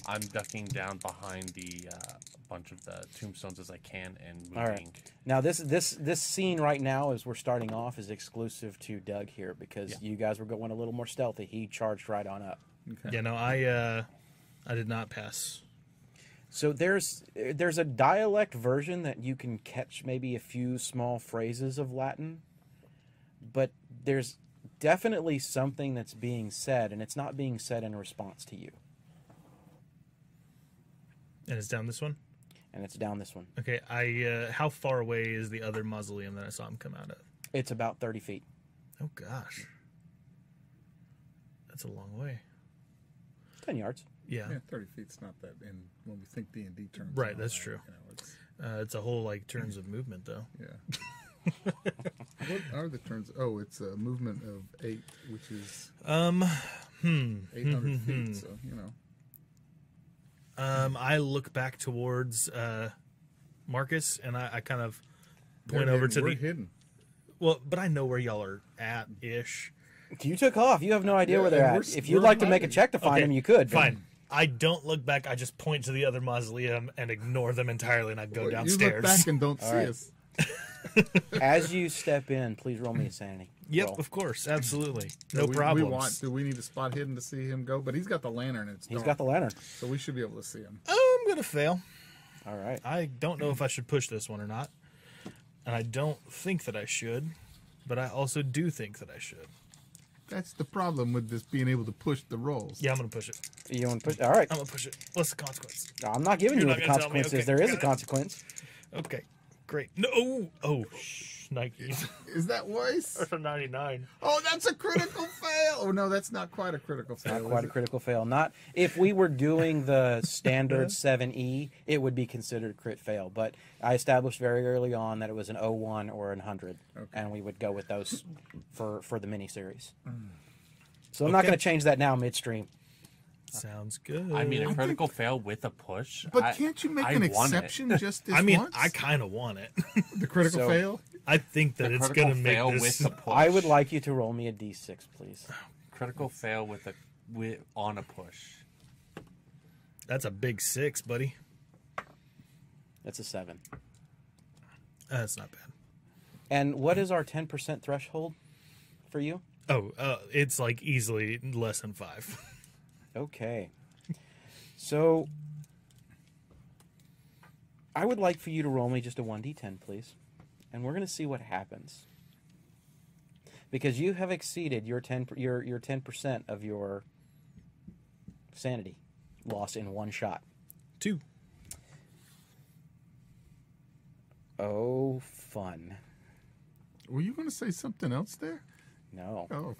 I'm ducking down behind the bunch of the tombstones as I can and moving. All right. Now this scene right now, as we're starting off, is exclusive to Doug here because you guys were going a little more stealthy. He charged right on up. Okay. Yeah, no, I did not pass. So there's a dialect version that you can catch maybe a few small phrases of Latin, but there's definitely something that's being said, and it's not being said in response to you. And it's down this one? And it's down this one. Okay, how far away is the other mausoleum that I saw him come out of? It's about 30 feet. Oh, gosh. That's a long way. 10 yards. Yeah. Yeah, 30 feet's not that in when we think D&D terms. Right, and all that's that, true. You know, it's, It's a whole, like, turns of movement, though. yeah. What are the terms? Oh, it's a movement of 8, which is 800 feet. So you know. I look back towards Marcus, and I kind of point They're over hidden. to We're the... hidden. Well, but I know where y'all are at-ish. You took off. You have no idea Yeah, where they're and at. we're- If you'd we're like to make a hiding. check to find Okay, them, you could. Fine. I don't look back. I just point to the other mausoleum and ignore them entirely, and I go You downstairs. look back and don't see right. us. As you step in, please roll me a sanity. Yep, roll. of course, absolutely, So no we problems. Do we need to spot hidden to see him go? But he's got the lantern. And it's He's dark, got the lantern. so we should be able to see him. I'm gonna fail. All right. I don't know if I should push this one or not, and I don't think that I should, but I also do think that I should. That's the problem with this being able to push the rolls. Yeah, I'm gonna push it. You want to push? All right. I'm gonna push it. What's the consequence? I'm not giving You're you not the gonna tell me? consequences. Okay, There is a got it. consequence. Okay, great. No, oh, Nike. Is that voice? That's a 99. Oh, that's a critical fail. Oh no, that's not quite a critical fail. Not is quite a it? critical fail. Not if we were doing the standard 7E, it would be considered a crit fail. But I established very early on that it was an 01 or an 100, and we would go with those for the miniseries. So I'm not Okay. going to change that now midstream. Sounds good. I mean, a critical fail with a push. But can't you make I an want it. exception just this I mean, once? I kind of want it. The critical So- fail? I think that The it's critical gonna make fail this. with the push. I would like you to roll me a D6, please. critical fail on a push. That's a big 6, buddy. That's a 7. That's not bad. And what is our 10% threshold for you? Oh, it's like easily less than 5. Okay. So I would like for you to roll me just a 1d10, please. And we're going to see what happens. Because you have exceeded your 10% of your sanity loss in one shot. 2. Oh, fun. Were you going to say something else there? No. Oh,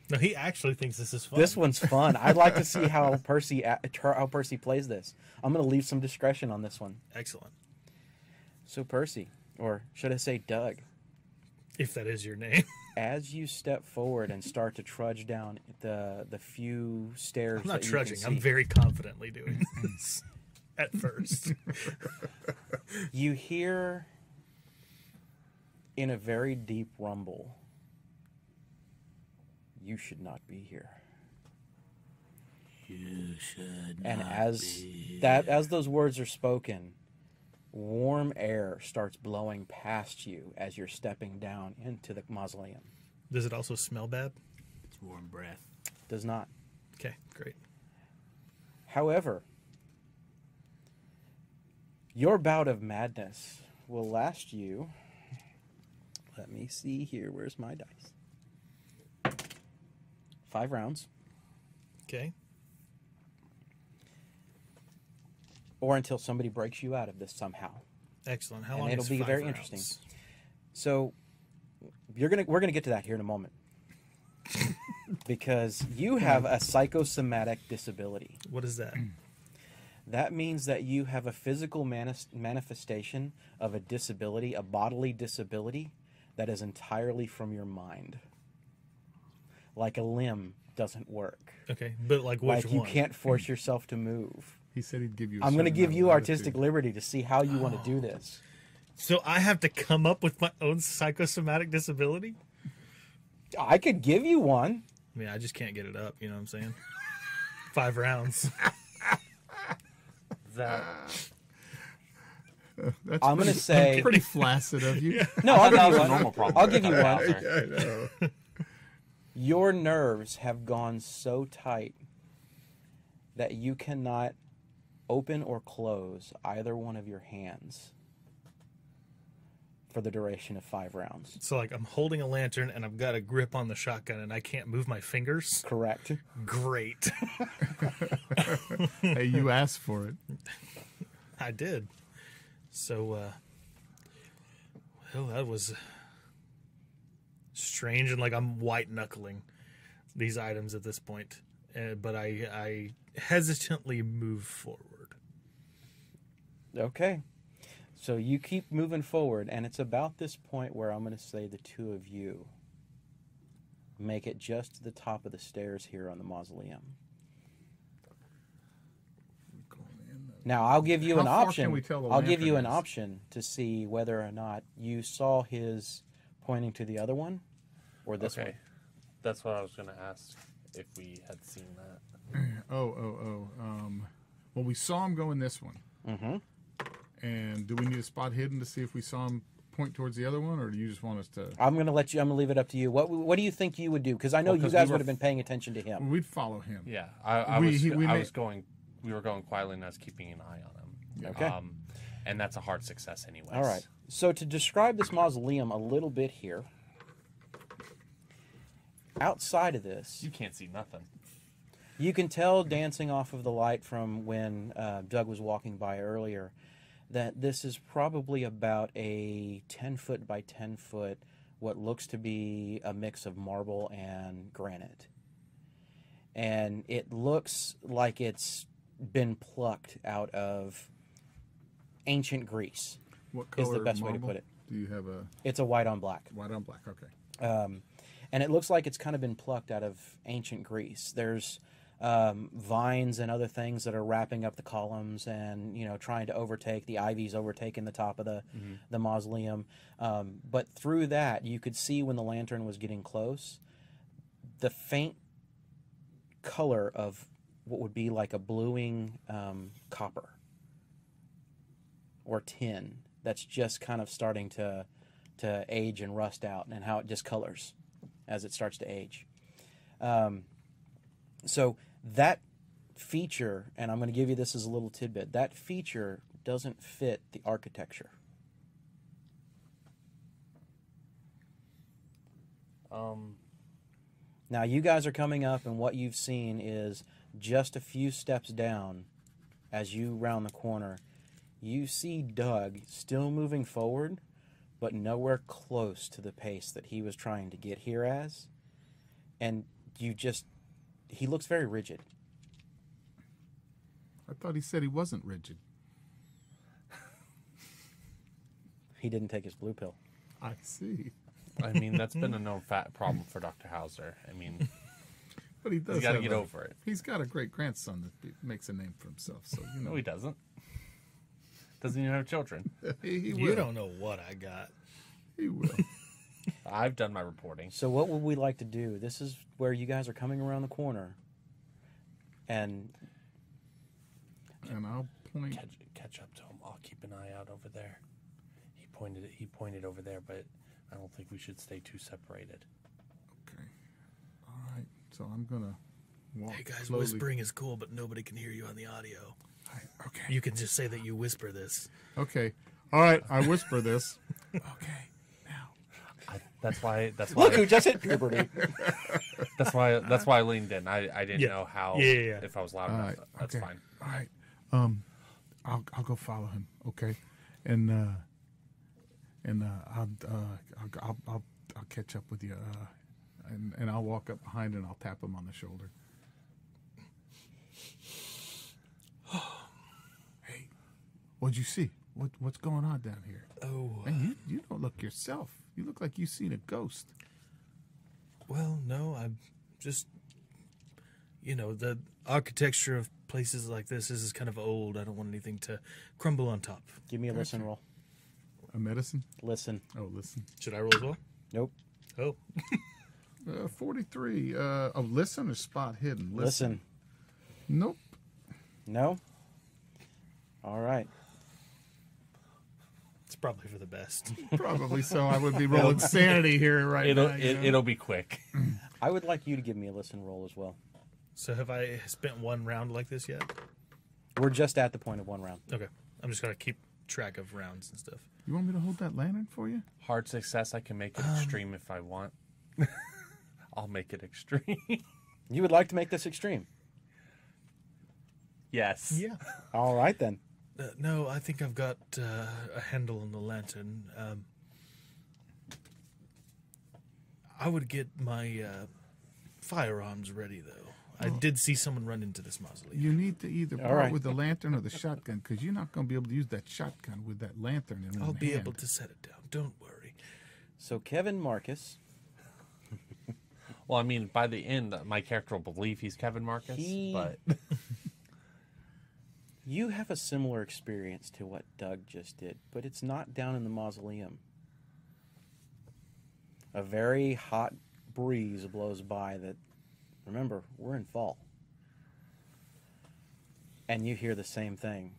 No, he actually thinks this is fun. This one's fun. I'd like to see how Percy plays this. I'm going to leave some discretion on this one. Excellent. So Percy, or should I say Doug, If that is your name. as you step forward and start to trudge down the few stairs I'm not that you trudging. can I'm see, very confidently doing this. At first. you hear in a very deep rumble, "You should not be here." You should And not as those words are spoken, warm air starts blowing past you as you're stepping down into the mausoleum. Does it also smell bad? It's warm breath. Does not. Okay, great. However, your bout of madness will last you. Let me see here. Where's my dice? 5 rounds. Okay. or until somebody breaks you out of this somehow. Excellent. How And long it'll is be 5 very rounds? interesting. So we're gonna get to that here in a moment. Because you have a psychosomatic disability. What is that? That means that you have a physical manifestation of a disability, a bodily disability, that is entirely from your mind. Like a limb doesn't work. Okay, but like which Like you one? can't force yourself to move. He said he'd give you. I'm going to certain give amount you of artistic latitude. liberty to see how you want to do this. So I have to come up with my own psychosomatic disability? I could give you one. I mean, I just can't get it up. You know what I'm saying? 5 rounds. That That's I'm going to pretty- say pretty flaccid of you. no. I'll that give was you a one. normal problem. I'll give you Dr. one. Hauser. I know. Your nerves have gone so tight that you cannot open or close either one of your hands for the duration of 5 rounds. So like I'm holding a lantern and I've got a grip on the shotgun and I can't move my fingers. Correct. Great. Hey, you asked for it. I did. So, well, that was strange, and like I'm white knuckling these items at this point, but I hesitantly move forward. Okay. So you keep moving forward, and it's about this point where I'm going to say the two of you make it just to the top of the stairs here on the mausoleum. Now, I'll give you How an far option. can we tell the I'll give you lantern an is? option to see whether or not you saw his pointing to the other one or this Okay. one. That's what I was going to ask if we had seen that. Well, we saw him go in this one. Mm-hmm. And do we need a spot hidden to see if we saw him point towards the other one, or do you just want us to? I'm going to let you. I'm going to leave it up to you. What do you think you would do? Because I know Well, you 'cause guys we were would have been paying attention to him. We'd follow him. Yeah, I We- was. he- we I may- was going. We were going quietly, and I was keeping an eye on him. Okay. And that's a hard success, anyways. All right. So to describe this mausoleum a little bit here, outside of this, You can't see nothing. you can tell dancing off of the light from when Doug was walking by earlier that this is probably about a 10-foot by 10-foot, what looks to be a mix of marble and granite. And it looks like it's been plucked out of ancient Greece. What Is color the best way to marble? put it. Do you have a It's a white on black. white on black? Okay. And it looks like it's kind of been plucked out of ancient Greece. There's vines and other things that are wrapping up the columns and, trying to overtake. The ivy's overtaking the top of the mausoleum. But through that, you could see when the lantern was getting close, the faint color of what would be like a bluing copper or tin that's just kind of starting to age and rust out, and how it just colors as it starts to age. So that feature, and I'm going to give you this as a little tidbit, that feature doesn't fit the architecture. Now you guys are coming up, and what you've seen is just a few steps down as you round the corner. You see Doug still moving forward, but nowhere close to the pace that he was trying to get here as. And he looks very rigid. I thought he said he wasn't rigid. He didn't take his blue pill. I see. I mean, that's been a known problem for Dr. Hauser. I mean, But he does. he's got to have get over it. He's got a great grandson that makes a name for himself. So No, he doesn't. Doesn't even have children. he will. You don't know what I got. He will. I've done my reporting. So what would we like to do? This is where you guys are coming around the corner. And And I'll point. Catch up to him. I'll keep an eye out over there. He pointed over there, but I don't think we should stay too separated. Okay. All right. So I'm gonna walk. Hey guys, slowly. whispering is cool, but nobody can hear you on the audio. All right, okay. You can just say that you whisper this. Okay. All right. I whisper this. Okay. Now. That's why. look who just hit puberty. That's why I leaned in. I didn't Yeah. know how. Yeah. If I was loud All enough. right. That's okay. fine. All right. I'll go follow him. Okay, and I'll catch up with you. And I'll walk up behind and I'll tap him on the shoulder. Hey, what'd you see? What's going on down here? Oh, Man, you don't look yourself. You look like you've seen a ghost. well, no, I'm just, the architecture of places like this is kind of old. I don't want anything to crumble on top. Give me a listen roll. A medicine? Listen. Oh, listen. Should I roll as well? Nope. Oh, 43. Listen or spot hidden? Listen. Nope. No? All right. it's probably for the best. Probably so. I would be rolling sanity here right now. It'll be quick. I would like you to give me a listen roll as well. So have I spent one round like this yet? We're just at the point of one round. Okay. I'm just going to keep track of rounds and stuff. You want me to hold that lantern for you? Hard success. I can make it extreme if I want. I'll make it extreme. You would like to make this extreme? Yes. Yeah. All right, then. No, I think I've got a handle on the lantern. I would get my firearms ready, though. I did see someone run into this mausoleum. You need to either All part right. with the lantern or the shotgun because you're not going to be able to use that shotgun with that lantern in one I'll be hand. able to set it down. Don't worry. So Kevin Marcus, Well, I mean, by the end, my character will believe he's Kevin Marcus, but you have a similar experience to what Doug just did, but it's not down in the mausoleum. A very hot breeze blows by that, remember, we're in fall. And you hear the same thing.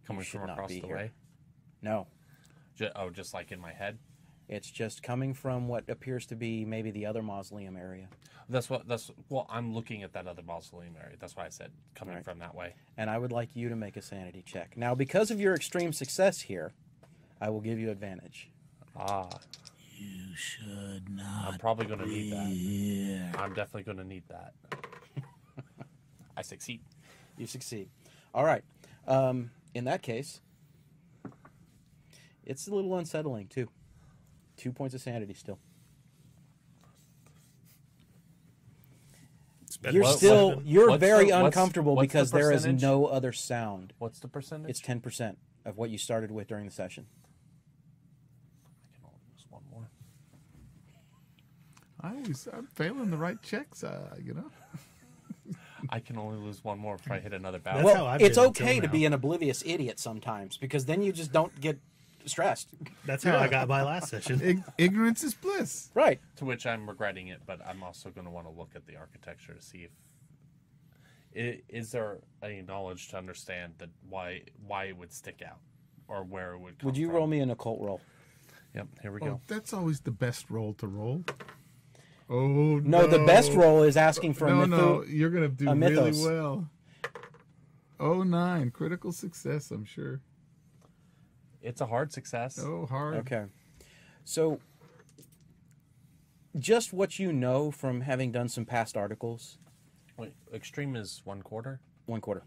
coming should from not across be the here. way. No, Just like in my head. it's just coming from what appears to be maybe the other mausoleum area. Well, I'm looking at that other mausoleum area. That's why I said coming Right. from that way. And I would like you to make a sanity check. Now, because of your extreme success here, I will give you advantage. Ah, You should not. I'm probably going to need that. Here. I'm definitely going to need that. I succeed. You succeed. All right. In that case, it's a little unsettling, too. 2 points of sanity still. You're what's very the- what's- uncomfortable what's the because there is percentage? no other sound. What's the percentage? It's 10% of what you started with during the session. I can only use one more. I'm failing the right checks, I can only lose one more if I hit another battle. That's Well, how I've it's been until okay to now. be an oblivious idiot sometimes because then you just don't get stressed. That's how I got my last session. Ignorance is bliss. Right. To which I'm regretting it, but I'm also going to want to look at the architecture to see if is there any knowledge to understand that why it would stick out or where it would come Would you from. roll me an occult roll? Yep, here we Oh, go. that's always the best roll to roll. Oh, No, the best roll is asking for a No, mytho- you're going to do a really mythos. well. Oh, 9. Critical success, I'm sure. It's a hard success. Oh, hard. Okay. So, just what you know from having done some past articles, Wait, extreme is 1/4? 1/4.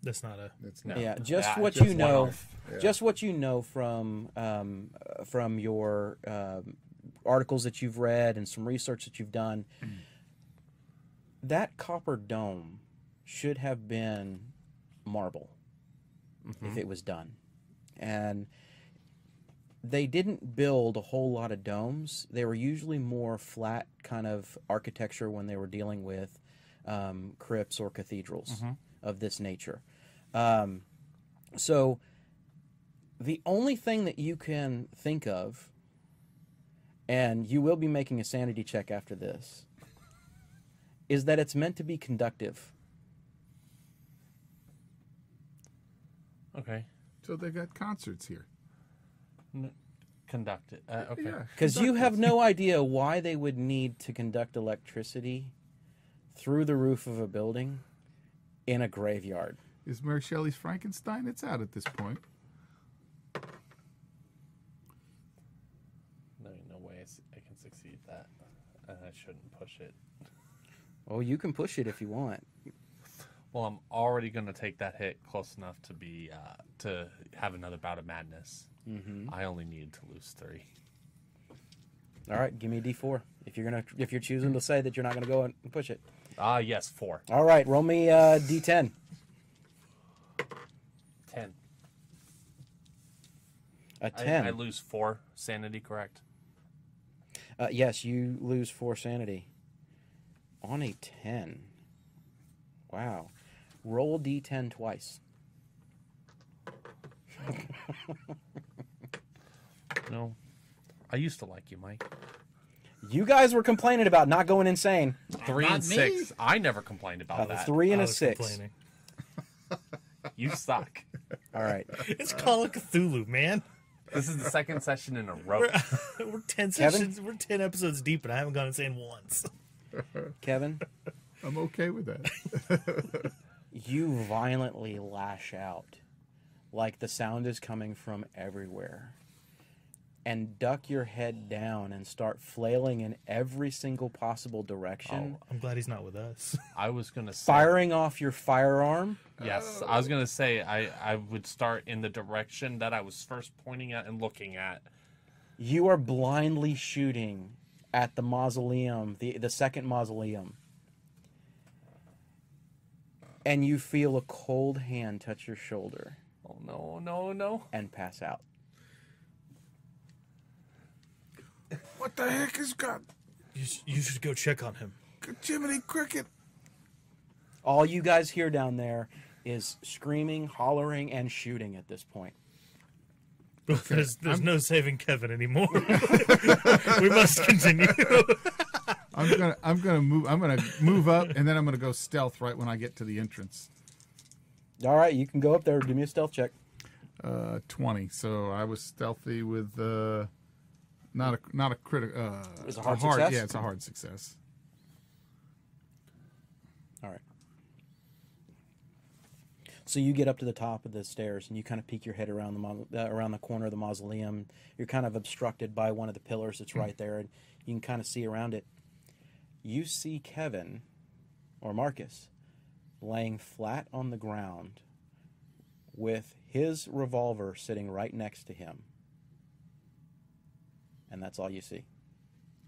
That's not a. That's No. not. Yeah, just Yeah, what just you one know, off. just what you know from your articles that you've read and some research that you've done. That copper dome should have been marble if it was done, and they didn't build a whole lot of domes. They were usually more flat kind of architecture when they were dealing with crypts or cathedrals of this nature. So the only thing that you can think of, and you will be making a sanity check after this, is that it's meant to be conductive. Okay. So they got concerts here. Conduct it. Okay. Yeah, Because you conductors. have no idea why they would need to conduct electricity through the roof of a building in a graveyard. Is Mary Shelley's Frankenstein? It's out at this point. No way I can succeed that. I shouldn't push it. Oh, you can push it if you want. Well, I'm already going to take that hit close enough to be to have another bout of madness. I only needed to lose 3. All right, give me a D4 if you're choosing to say that you're not going to go and push it. Yes, 4. All right, roll me D10. 10. A 10. I lose 4 sanity, correct? Yes, you lose 4 sanity on a 10. Wow. Roll D10 twice. No. I used to like you, Mike. You guys were complaining about not going insane. 3 Not and me. 6. I never complained about A that. 3 and I a was 6. complaining. You suck. All right. It's Call of Cthulhu, man. This is the second session in a row. We're 10 Kevin? sessions. We're 10 episodes deep, and I haven't gone insane once. Kevin, I'm okay with that. you violently lash out like the sound is coming from everywhere and duck your head down and start flailing in every single possible direction, I'm glad he's not with us. I was going to say... firing off your firearm. Yes, I was going to say I would start in the direction that I was first pointing at and looking at. You are blindly shooting at the mausoleum, the second mausoleum. And you feel a cold hand touch your shoulder Oh, no, no, no. and pass out. What the heck has got You should go check on him. Jiminy Cricket? All you guys hear down there is screaming, hollering, and shooting at this point. There's no saving Kevin anymore. We must continue. I'm gonna move up, and then I'm gonna go stealth right when I get to the entrance. All right, you can go up there. Give me a stealth check. 20. So I was stealthy with not a critical. It's a hard success? Yeah, it's a hard success. All right. So you get up to the top of the stairs and you kind of peek your head around around the corner of the mausoleum. You're kind of obstructed by one of the pillars that's right there, and you can kind of see around it. You see Kevin, or Marcus, laying flat on the ground with his revolver sitting right next to him. And that's all you see.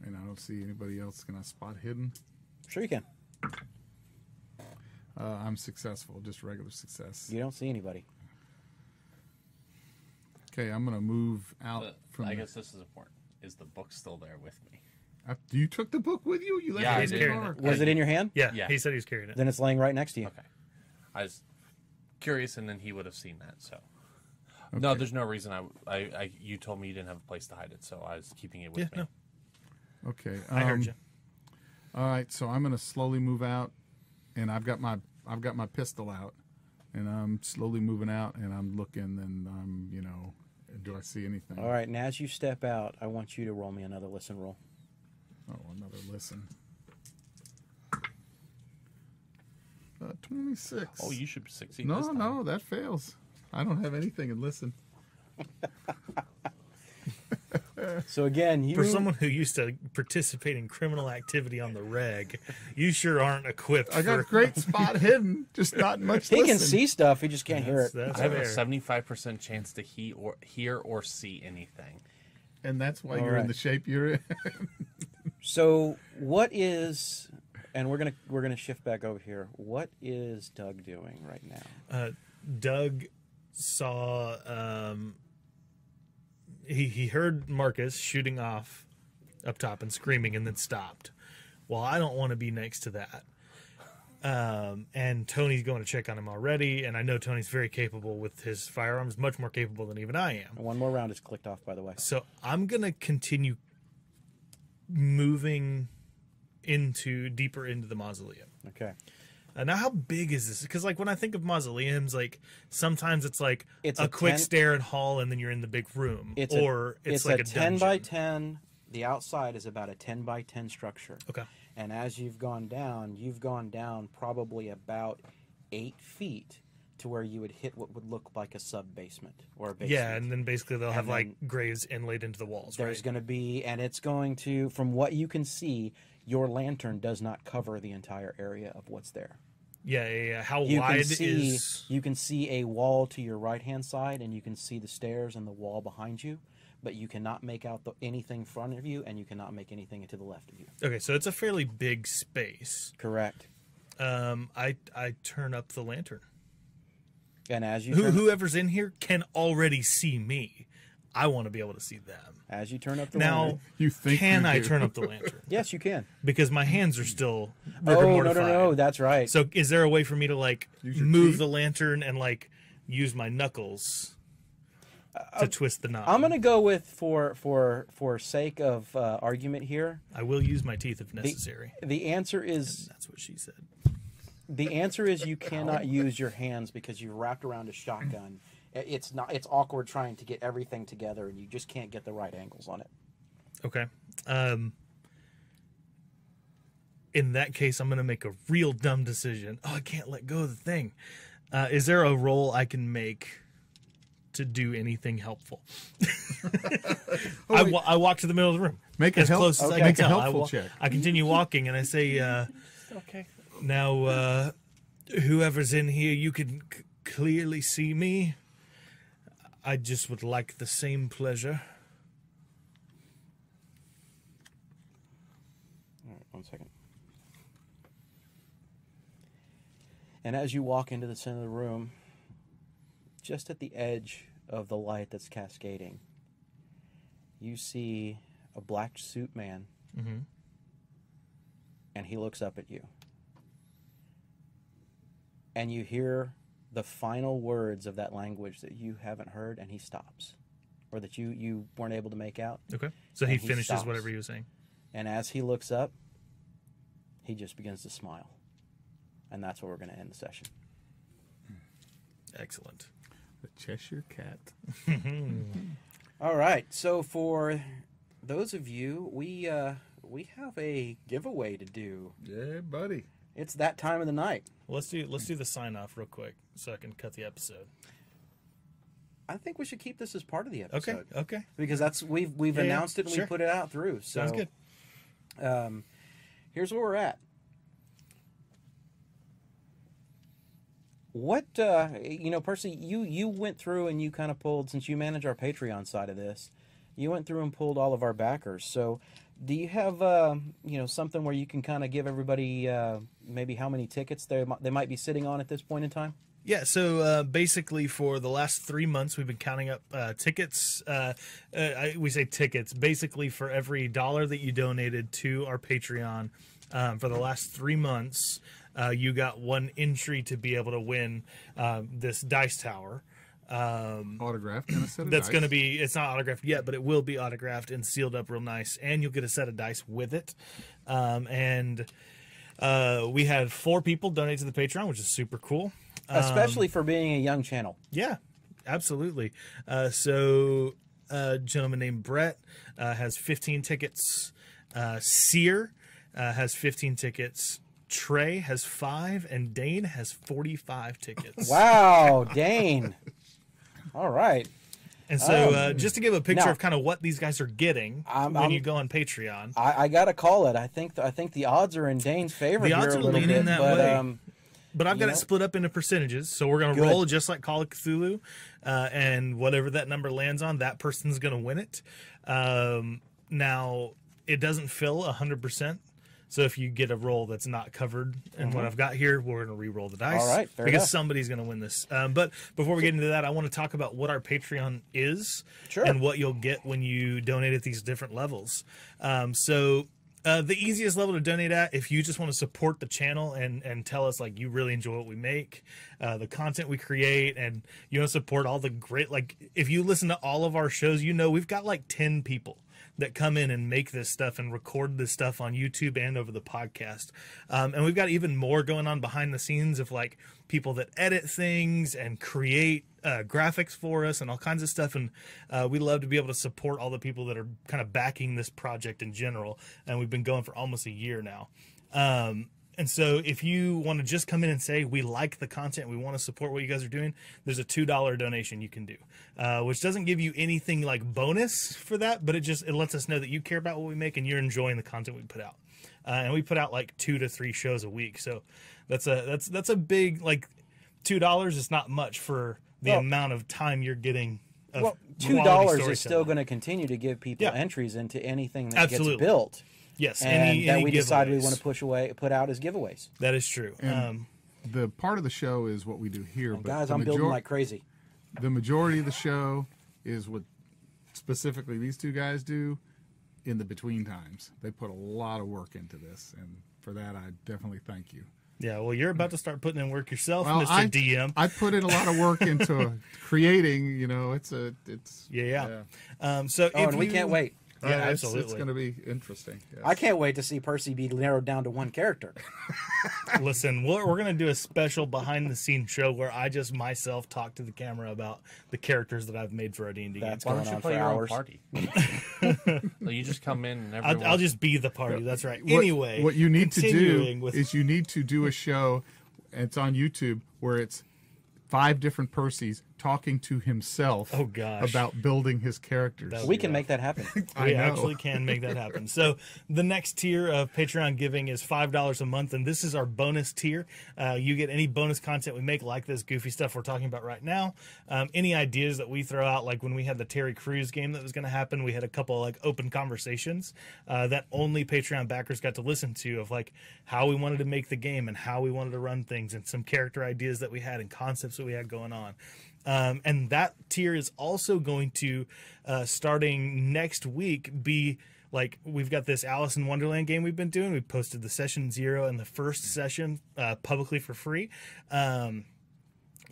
And I don't see anybody else. Can I spot hidden? Sure you can. I'm successful, just regular success. You don't see anybody. Okay, I'm gonna move out from. I guess this is important. Is the book still there with me? You took the book with you. You left Yeah, it I in the did. car? Was it in your hand? Yeah, Yeah. he said he was carrying it. Then it's laying right next to you. Okay. I was curious, and then he would have seen that, so... No, Okay. there's no reason you told me you didn't have a place to hide it, so I was keeping it with Yeah, me. no. Okay. I heard you. All right, so I'm gonna slowly move out, and I've got my pistol out, and I'm slowly moving out, and I'm looking, and I'm do I see anything? All right, and as you step out, I want you to roll me another listen roll. Oh, another listen. 26. Oh, you should succeed No, this time. no, that fails. I don't have anything in listen. So again, you For someone who used to participate in criminal activity on the reg, you sure aren't equipped. I got for, great spot hidden, just not much. he can listen. see stuff, he just can't hear it. That's I have a fair. 75% chance to hear or see anything. and that's why All you're in right. the shape you're in. So what is, and we're gonna shift back over here. What is Doug doing right now? Doug saw he heard Marcus shooting off up top and screaming and then stopped. Well, I don't want to be next to that. And Tony's going to check on him already, and I know Tony's very capable with his firearms, much more capable than even I am. One more round is clicked off, by the way. So I'm going to continue moving deeper into the mausoleum. Okay. Now, how big is this? Because, like, when I think of mausoleums, like, sometimes it's like It's a a quick 10 stair and hall, and then you're in the big room. It's like a a 10 by dungeon. 10. The outside is about a 10 by 10 structure. Okay. And as you've gone down probably about 8 feet to where you would hit what would look like a sub basement or a basement. Yeah, and then basically they'll have, And like, then graves inlaid into the walls, There's right? going to be, and it's going to, from what you can see, your lantern does not cover the entire area of what's there. Yeah. How You wide can see is? you can see a wall to your right hand side, and you can see the stairs and the wall behind you, but you cannot make out anything in front of you, and you cannot make anything to the left of you. Okay, so it's a fairly big space. Correct. I turn up the lantern. And as you Whoever's in here can already see me. I want to be able to see them. as you turn up the Now, lantern, You think can you I do. turn up the lantern? yes, you can. Because my hands are still rigor Oh no, mortified. no, that's right. So is there a way for me to like Use your move teeth? the lantern and like use my knuckles to twist the knob? I'm gonna go with for sake of argument here. I will use my teeth if necessary. The answer is That's what she said. you cannot use your hands because you're wrapped around a shotgun. It's awkward trying to get everything together, and you just can't get the right angles on it. Okay. In that case, I'm going to make a real dumb decision. Oh, I can't let go of the thing. Is there a roll I can make to do anything helpful? wait. I walk to the middle of the room. Make a as help- close as I okay. can Make a tell. helpful check. I continue walking, and I say, Okay. now, whoever's in here, you can clearly see me. I just would like the same pleasure. All right, 1 second. And as you walk into the center of the room, just at the edge of the light that's cascading, you see a black suit man, and he looks up at you. And you hear the final words of that language that you haven't heard, and he stops, or that you weren't able to make out. Okay. So he And he finishes stops. whatever he was saying. And as he looks up, he just begins to smile. And that's where we're going to end the session. Excellent. The Cheshire Cat. All right. So for those of you, we have a giveaway to do. Yeah, buddy. It's that time of the night. Let's do the sign off real quick so I can cut the episode. I think we should keep this as part of the episode. Okay. Because that's we've Yeah, announced it and sure. we put it out through. So Sounds good. Here's where we're at. What Percy, you went through and you kind of pulled, since you manage our Patreon side of this, you went through and pulled all of our backers. So do you have something where you can kind of give everybody maybe how many tickets they might be sitting on at this point in time? Yeah, so basically for the last 3 months, we've been counting up tickets. We say tickets. Basically, for every $1 that you donated to our Patreon for the last 3 months, you got one entry to be able to win this dice tower. Autograph kind of set of That's dice. going to be, it's not autographed yet, but it will be autographed and sealed up real nice. And you'll get a set of dice with it. We had 4 people donate to the Patreon, which is super cool. Especially for being a young channel. Yeah, absolutely. So a gentleman named Brett has 15 tickets. Sear has 15 tickets. Trey has 5, and Dane has 45 tickets. Wow, Dane. All right. And so just to give a picture now- of kind of what these guys are getting when you go on Patreon. I gotta call it. I think the odds are in Dane's favor. The here odds a are little leaning bit, that but, way. But I've got know. it split up into percentages, so we're going to Good. roll just like Call of Cthulhu, and whatever that number lands on, that person's going to win it. Now, it doesn't fill 100%, so if you get a roll that's not covered in what I've got here, we're going to re-roll the dice. All right, fair because enough. somebody's going to win this. But before we get into that, I want to talk about what our Patreon is Sure. and what you'll get when you donate at these different levels. The easiest level to donate at, if you just want to support the channel and tell us like you really enjoy what we make, the content we create, and you want to support all the great, like if you listen to all of our shows, we've got like 10 people that come in and make this stuff and record this stuff on YouTube and over the podcast. And we've got even more going on behind the scenes of like people that edit things and create graphics for us and all kinds of stuff. And we love to be able to support all the people that are kind of backing this project in general. And we've been going for almost a year now. And so if you want to just come in and say, we like the content, we want to support what you guys are doing, there's a $2 donation you can do, which doesn't give you anything like bonus for that, but it lets us know that you care about what we make and you're enjoying the content we put out. and we put out like 2 to 3 shows a week. So that's a big, like, $2 is not much for the amount of time you're getting. Well, $2 is still going to continue to give people Yeah. entries into anything that Absolutely. gets built. Yes, And any that we decided we giveaways. want to put out as giveaways. That is true. And the part of the show is what we do here. And but guys, the I'm building like crazy. the majority of the show is what specifically these two guys do in the between times. They put a lot of work into this, and for that, I definitely thank you. Yeah, well, you're about to start putting in work yourself, Well, Mr. DM. I put in a lot of work into creating. Yeah. Oh, So if and we you- can't wait. Yeah, It's absolutely. going to be interesting. Yes. I can't wait to see Percy be narrowed down to one character. Listen, we're going to do a special behind-the-scenes show where I just myself talk to the camera about the characters that I've made for our D&D That's games. Why going don't you on play for your own hours. party? Like, you just come in and everyone. I'll just be the party. That's right. What- Anyway, what you need to continuing do with is you need to do a show. And it's on YouTube where it's 5 different Percys talking to himself Oh, gosh. about building his characters. That We can make that happen. I We know. actually can make that happen. So the next tier of Patreon giving is $5 a month, and this is our bonus tier. You get any bonus content we make, like this goofy stuff we're talking about right now. Any ideas that we throw out, like when we had the Terry Crews game that was going to happen, we had a couple of, like, open conversations that only Patreon backers got to listen to, of like how we wanted to make the game and how we wanted to run things, and some character ideas that we had and concepts that we had going on. And that tier is also going to, starting next week, be like, we've got this Alice in Wonderland game we've been doing. We posted the session 0 and the first session publicly for free.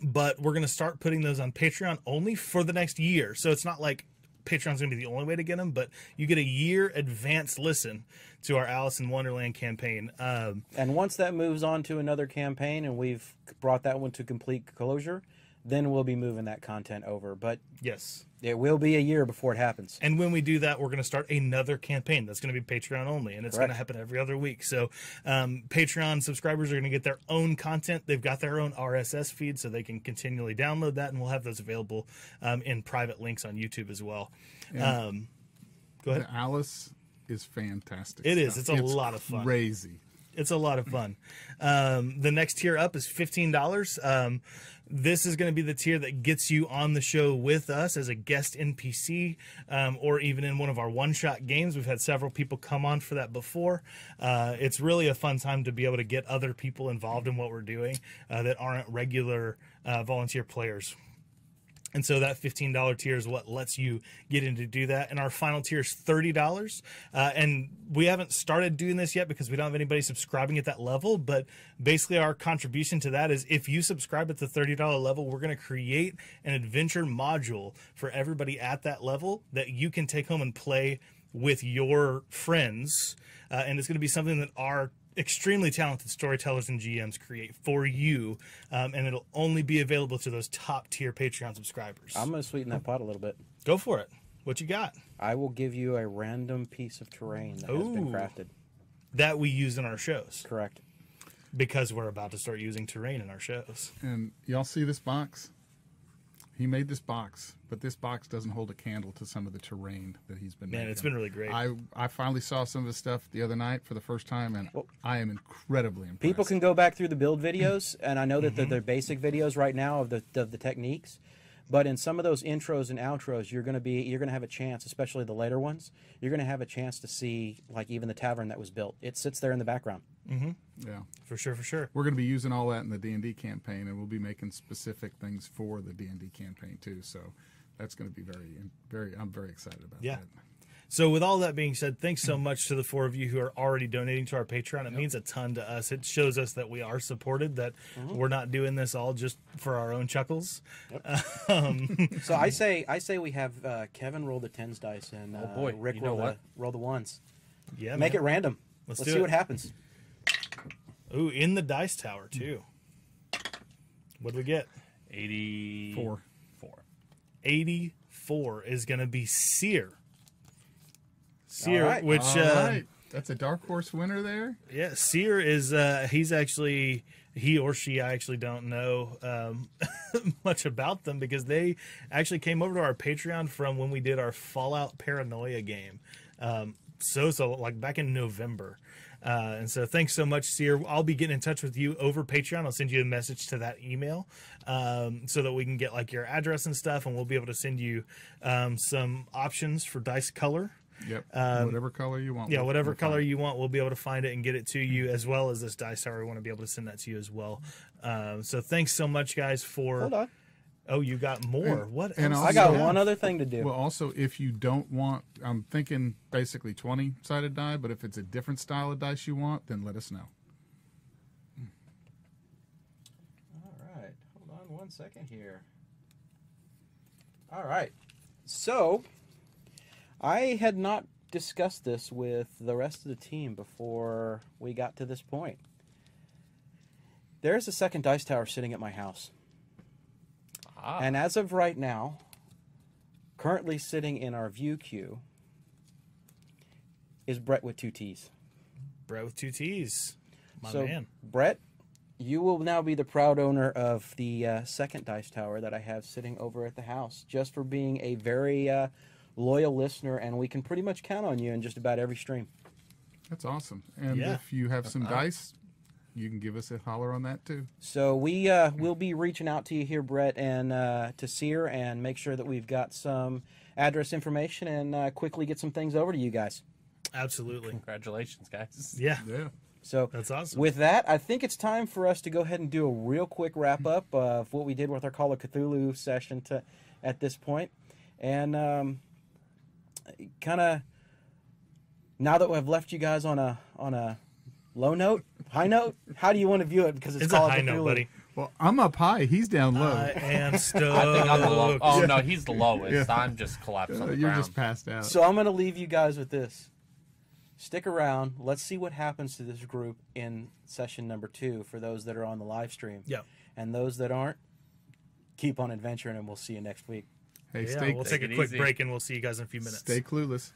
But we're going to start putting those on Patreon only for the next year. So it's not like Patreon's going to be the only way to get them, but you get a year advance listen to our Alice in Wonderland campaign. And once that moves on to another campaign and we've brought that one to complete closure, then we'll be moving that content over. But Yes. it will be a year before it happens. And when we do that, we're going to start another campaign that's going to be Patreon only, and it's going to Correct. happen every other week. So Patreon subscribers are going to get their own content. They've got their own RSS feed, so they can continually download that, and we'll have those available in private links on YouTube as well. Go ahead. The Alice is fantastic. It is. stuff. It's a lot of fun. Crazy. It's a lot of fun. The next tier up is $15. This is going to be the tier that gets you on the show with us as a guest NPC, or even in one of our one-shot games. We've had several people come on for that before. It's really a fun time to be able to get other people involved in what we're doing that aren't regular volunteer players. And so that $15 tier is what lets you get in to do that. And our final tier is $30. And we haven't started doing this yet because we don't have anybody subscribing at that level. But basically our contribution to that is, if you subscribe at the $30 level, we're going to create an adventure module for everybody at that level that you can take home and play with your friends. And it's going to be something that our extremely talented storytellers and GMs create for you, and it'll only be available to those top tier Patreon subscribers. I'm going to sweeten that pot a little bit. Go for it. What you got? I will give you a random piece of terrain that has been Ooh. crafted. That we use in our shows, Correct. because we're about to start using terrain in our shows. And y'all see this box? He made this box, but this box doesn't hold a candle to some of the terrain that he's been making. Man, it's been really great. I finally saw some of his stuff the other night for the first time, and I am incredibly impressed. People can go back through the build videos, and I know that they're basic videos right now of the techniques. But in some of those intros and outros, you're going to have a chance, especially the later ones. You're going to have a chance to see, like, even the tavern that was built. It sits there in the background. Yeah. For sure, for sure. We're going to be using all that in the D&D campaign, and we'll be making specific things for the D&D campaign too. So that's going to be I'm very excited about Yeah. that. So with all that being said, thanks so much to the 4 of you who are already donating to our Patreon. It means a ton to us. It shows us that we are supported, that we're not doing this all just for our own chuckles. So I say we have Kevin roll the 10s dice and boy, Rick you know what? roll the 1s. Yeah, Make man. it random. Let's Let's do see it. what happens. Ooh, in the dice tower too. What do we get? 84. 84 is going to be Seer. Seer, All right. which All right. That's a dark horse winner there. yeah, Seer is he's actually, he or she, I actually don't know much about them, because they actually came over to our Patreon from when we did our Fallout Paranoia game. So like back in November. And so thanks so much, Seer. I'll be getting in touch with you over Patreon. I'll send you a message to that email so that we can get like your address and stuff, and we'll be able to send you some options for dice color. Yep. Whatever color you want. Yeah, whatever color you want, we'll be able to find it and get it to you, as well as this dice tower. We want to be able to send that to you as well. So thanks so much, guys, for... Hold on. Oh, you got more. What and else? I got one other thing to do. Well, also, if you don't want, I'm thinking basically 20-sided die, but if it's a different style of dice you want, then let us know. All right. Hold on one second here. All right. So, I had not discussed this with the rest of the team before we got to this point. There's a second dice tower sitting at my house. And as of right now, currently sitting in our view queue is Brett with 2 T's. Brett with 2 T's. My So, man. Brett, you will now be the proud owner of the second dice tower that I have sitting over at the house, just for being a very loyal listener, and we can pretty much count on you in just about every stream. That's awesome. And Yeah. if you have some dice, you can give us a holler on that too. So we will be reaching out to you here, Brett, and to Seer, and make sure that we've got some address information and quickly get some things over to you guys. Absolutely. Congratulations, guys. Yeah. Yeah. So That's awesome. with that, I think it's time for us to go ahead and do a real quick wrap up of what we did with our Call of Cthulhu session at this point. And kind of, now that we've left you guys on a low note, high note, how do you want to view it? Because it's It's a Call of high Cthulhu. note, buddy. Well, I'm up high. He's down low. I am stoked. I think I'm the low. Oh no, he's the lowest. I'm just collapsed on the You're ground. just passed out. So I'm going to leave you guys with this. Stick around. Let's see what happens to this group in session number 2 for those that are on the live stream. Yeah. And those that aren't, keep on adventuring, and we'll see you next week. Hey, Yeah, stay, we'll take a it quick easy. break, and we'll see you guys in a few minutes. stay clueless.